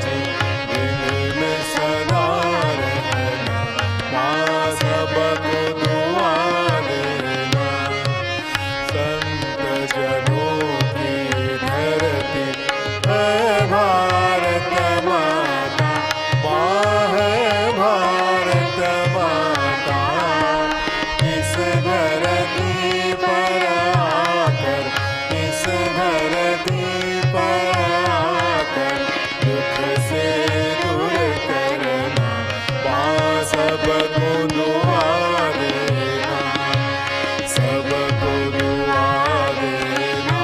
जी, दिल में सदा रहना, माँ सबको दुआ देना। संत जनों की धरती है भारत माता, माँ है भारत माता। इस धरती पर आकर, इस धरती पर आकर दुख से दूर करना, माँ सबको दुआ देना, सबको दुआ देना,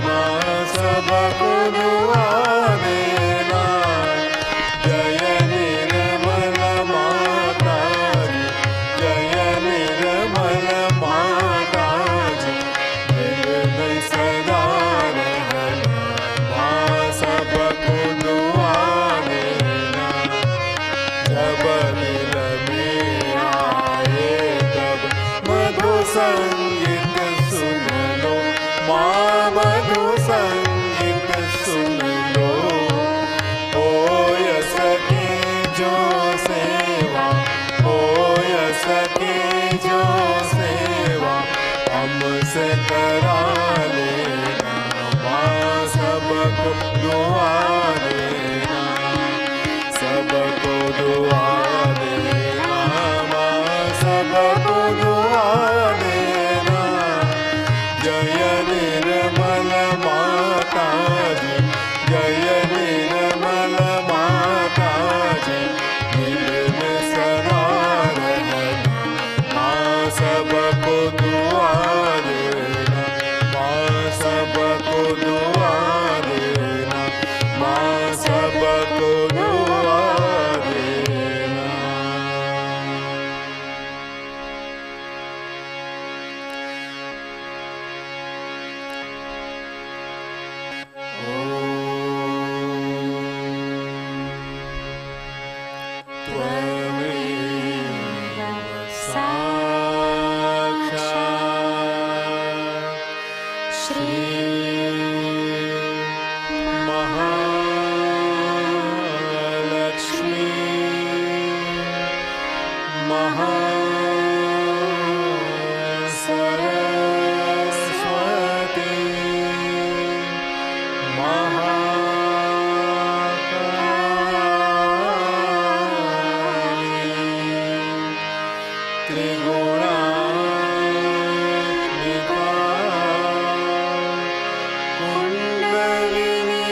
माँ सबको दुआ देना। जय निर्मल माता जी, जय निर्मल माता जी, दिल में सदा रहना, माँ सबको दुआ देना। जब दिल में आए तब मधु संगीत सुन लो, माँ मधु संगीत सुन लो। ओ यस की जो सेवा, ओ यस की जो सेवा हमसे करा लेना, माँ सबको दुआ देना, सबको दुआ देना, माँ सबको दुआ देना। जय निर्मल माता जी, जय निर्मल माता जी, दिल में सदा रहना, माँ सबको दुआ देना, माँ सबको दुआ देना, माँ सबको दुआ देना। त्वमेव साक्षात् श्री महालक्ष्मी महासरस्वती महाकाली त्रिगुणात्मिका कुंडलिनी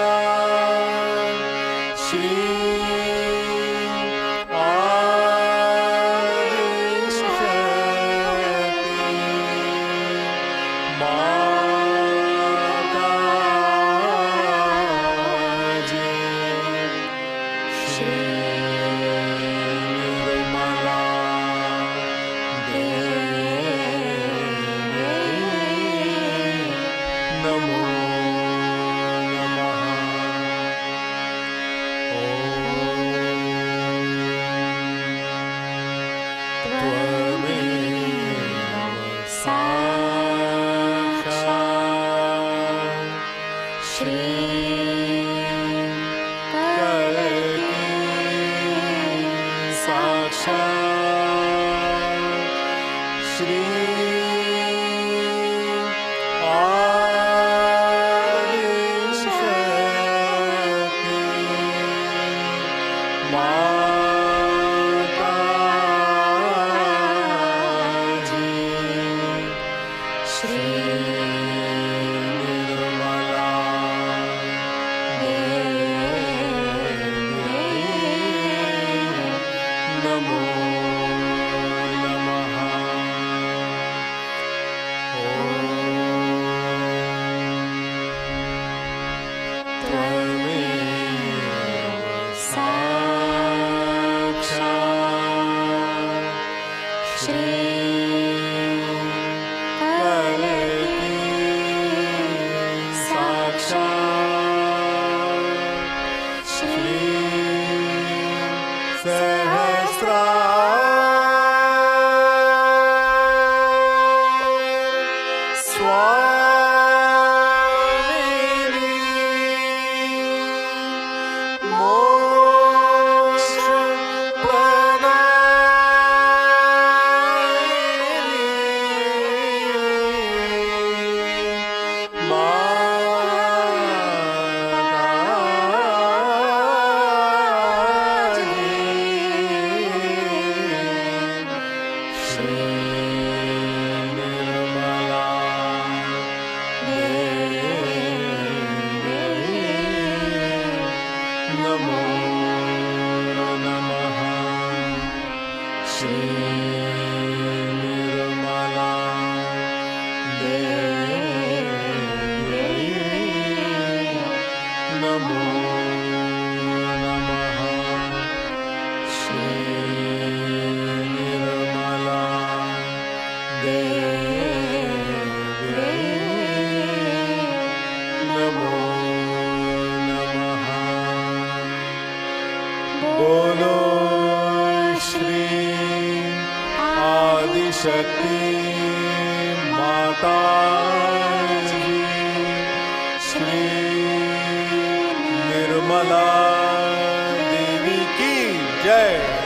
साक्षात् श्री आदिशक्ति माता जी, श्री निर्मला देवी नमो नमः। त्वमेव साक्षात् श्री कलकी साक्षात् श्री आदिशक्ति माता जी, श्री निर्मला शक्ति माता जी श्री निर्मला देवी की जय।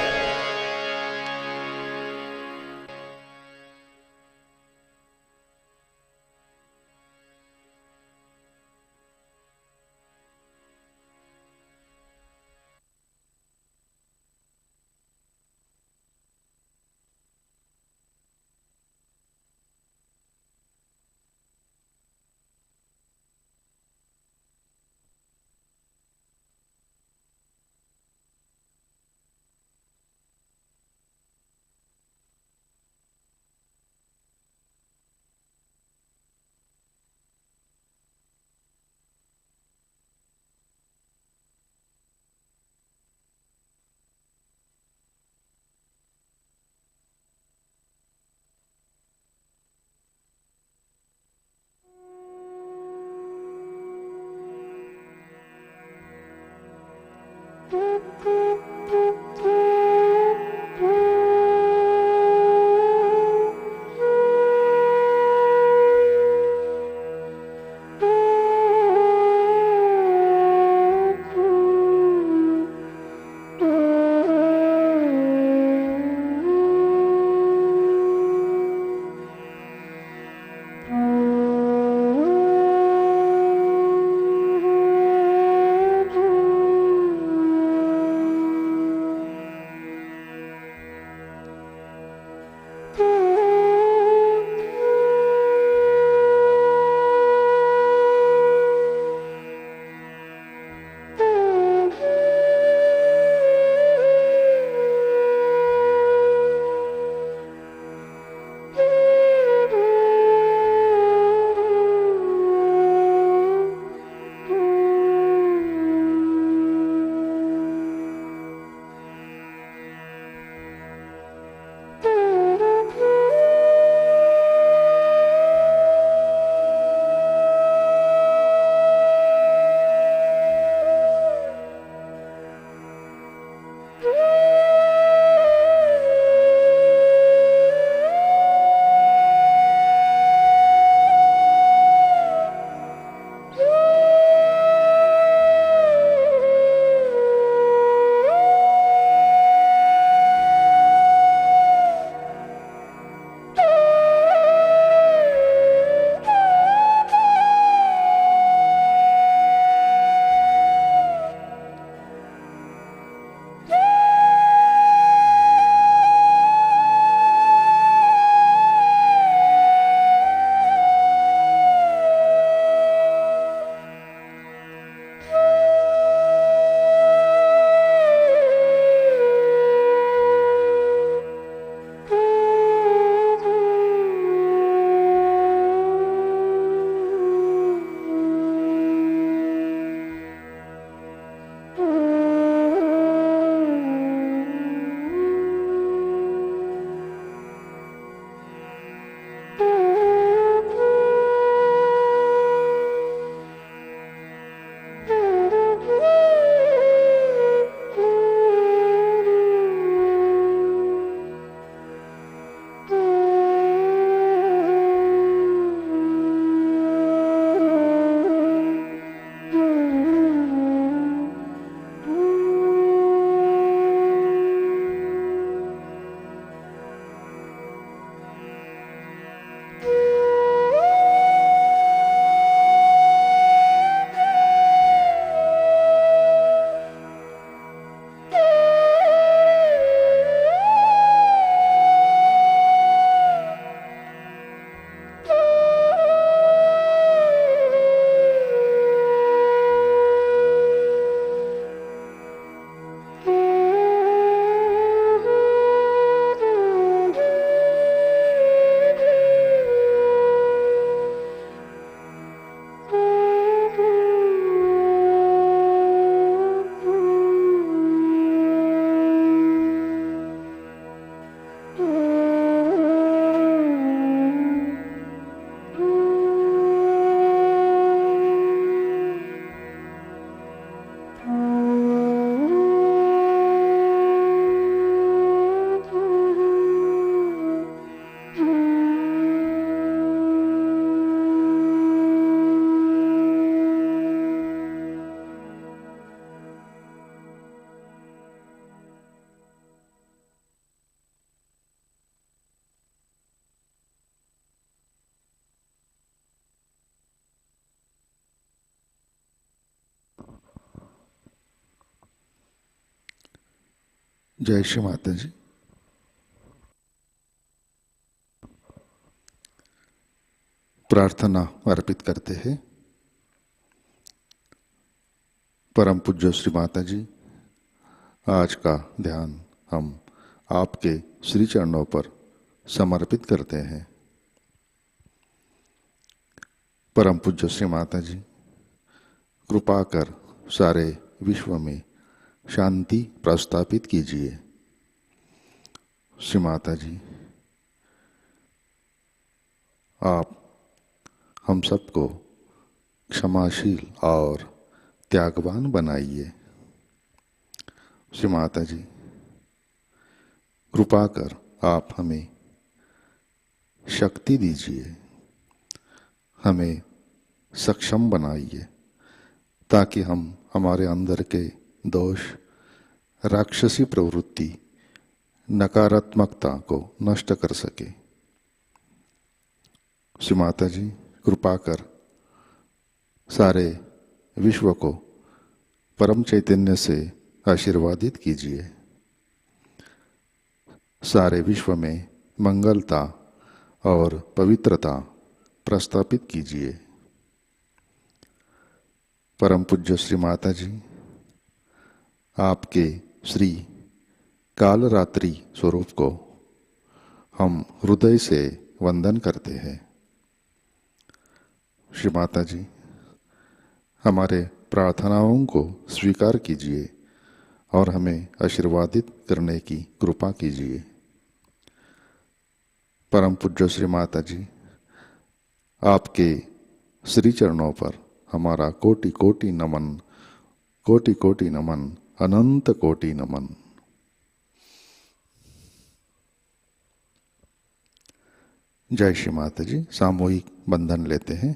जय श्री माता जी। प्रार्थना अर्पित करते हैं। परम पूज्य श्री माता जी, आज का ध्यान हम आपके श्री चरणों पर समर्पित करते हैं। परम पूज्य श्री माता जी, कृपा कर सारे विश्व में शांति प्रस्थापित कीजिए। श्री माता जी, आप हम सबको क्षमाशील और त्यागवान बनाइए। श्री माता जी, कृपा कर आप हमें शक्ति दीजिए, हमें सक्षम बनाइए, ताकि हम हमारे अंदर के दोष, राक्षसी प्रवृत्ति, नकारात्मकता को नष्ट कर सके। श्री माता जी, कृपा कर सारे विश्व को परम चैतन्य से आशीर्वादित कीजिए। सारे विश्व में मंगलता और पवित्रता प्रस्थापित कीजिए। परम पूज्य श्री माता जी, आपके श्री कालरात्रि स्वरूप को हम हृदय से वंदन करते हैं। श्री माता जी, हमारे प्रार्थनाओं को स्वीकार कीजिए और हमें आशीर्वादित करने की कृपा कीजिए। परम पूज्य श्री माता जी, आपके श्री चरणों पर हमारा कोटि कोटि नमन, कोटि कोटि नमन, अनंत कोटि नमन। जय श्री माता जी। सामूहिक बंधन लेते हैं।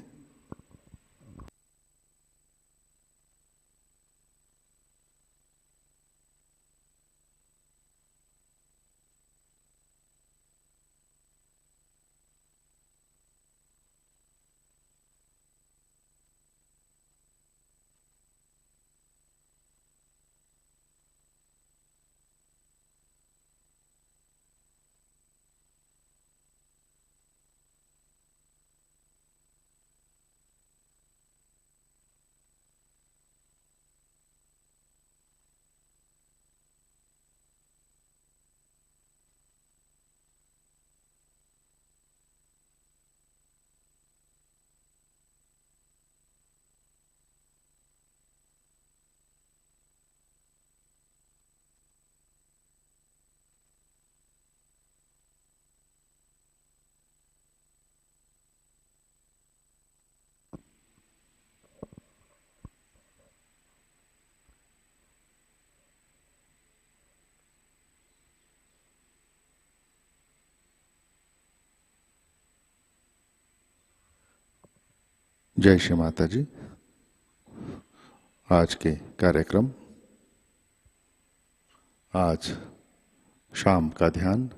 जय श्री माता जी। आज के कार्यक्रम, आज शाम का ध्यान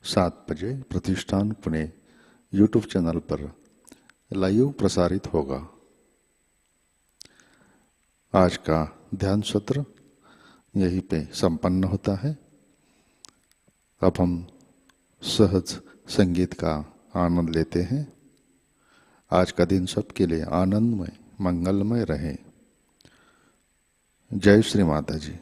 7 बजे प्रतिष्ठान पुणे यूट्यूब चैनल पर लाइव प्रसारित होगा। आज का ध्यान सत्र यहीं पे संपन्न होता है। अब हम सहज संगीत का आनंद लेते हैं। आज का दिन सबके लिए आनंदमय, मंगलमय रहे। जय श्री माता जी।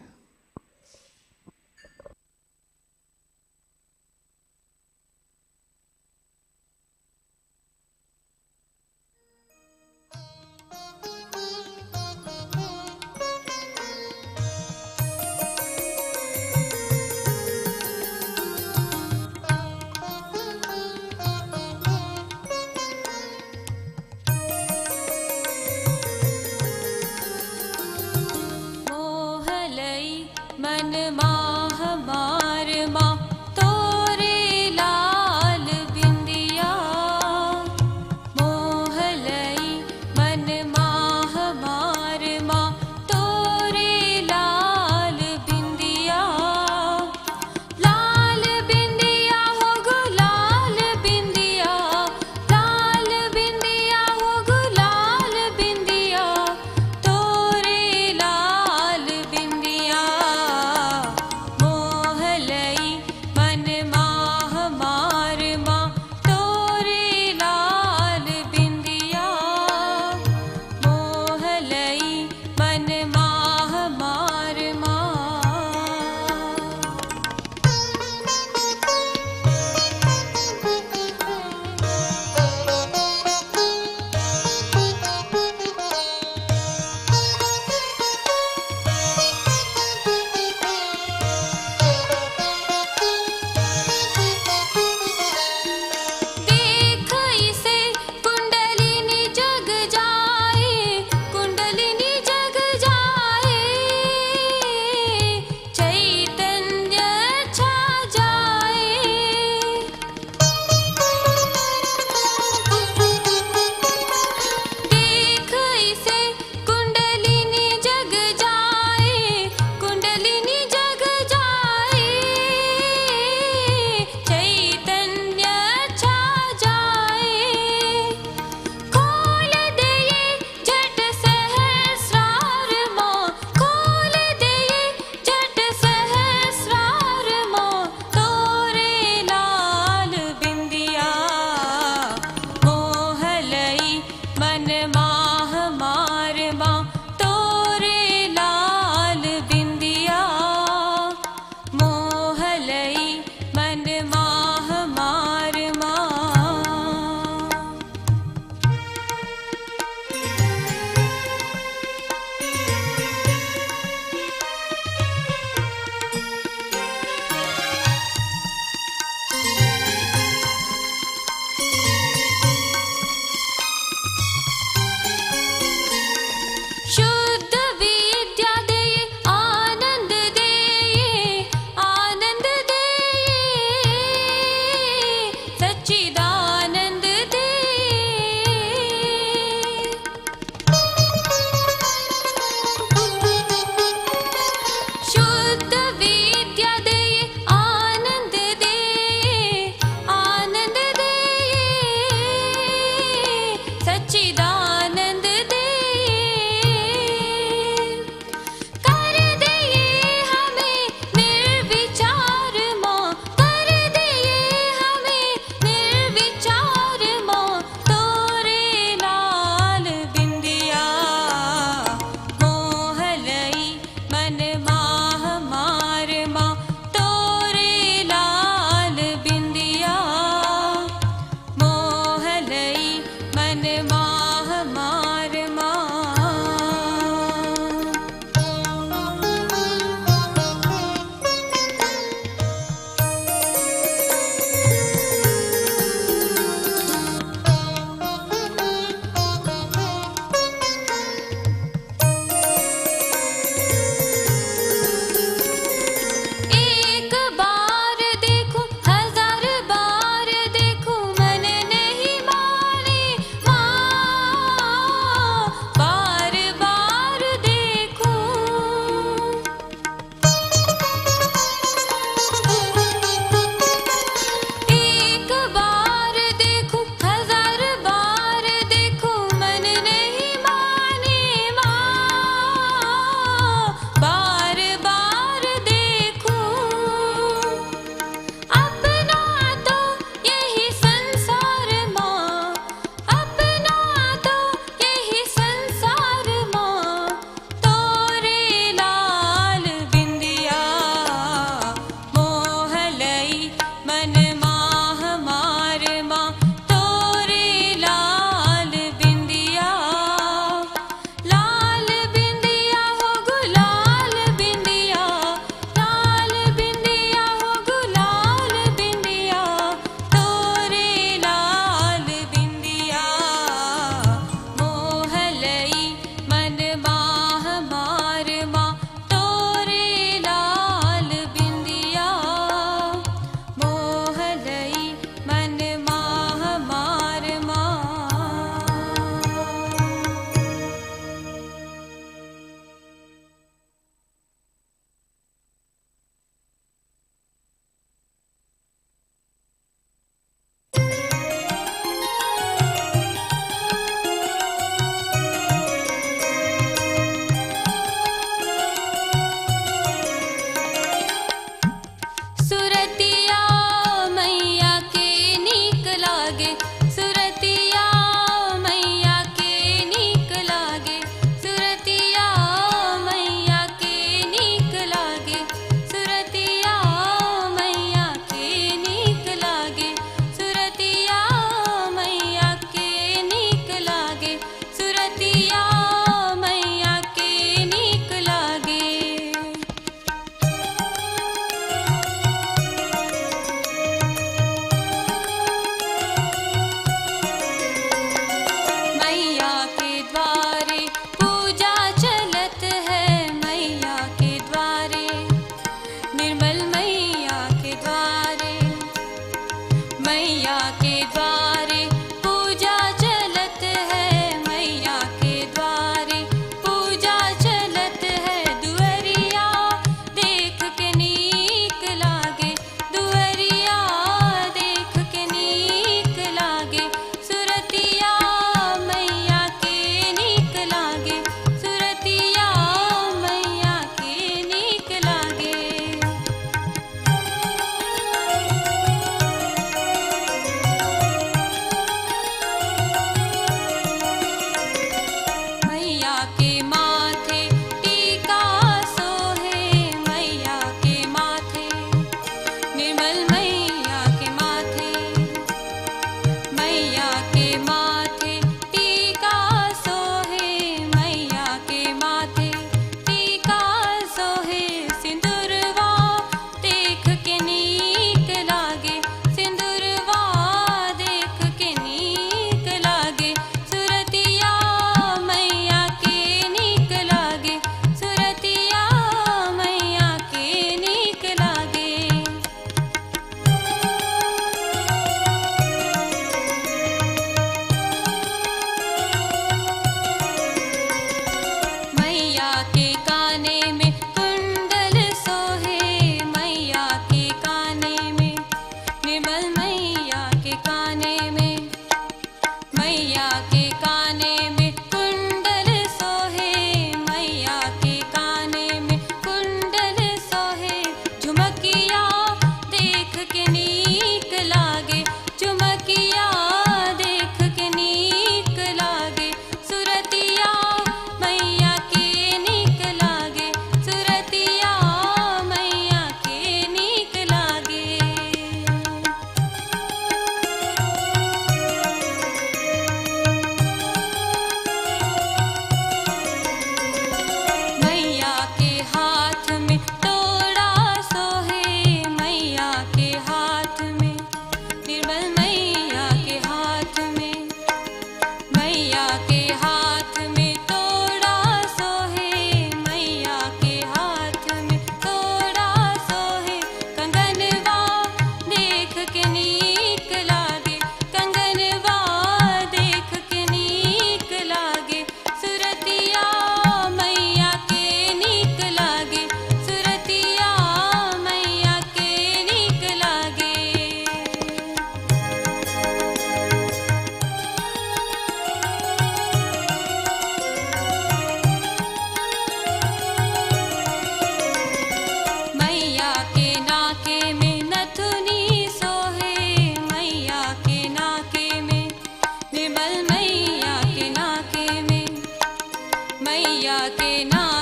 मैया के नाम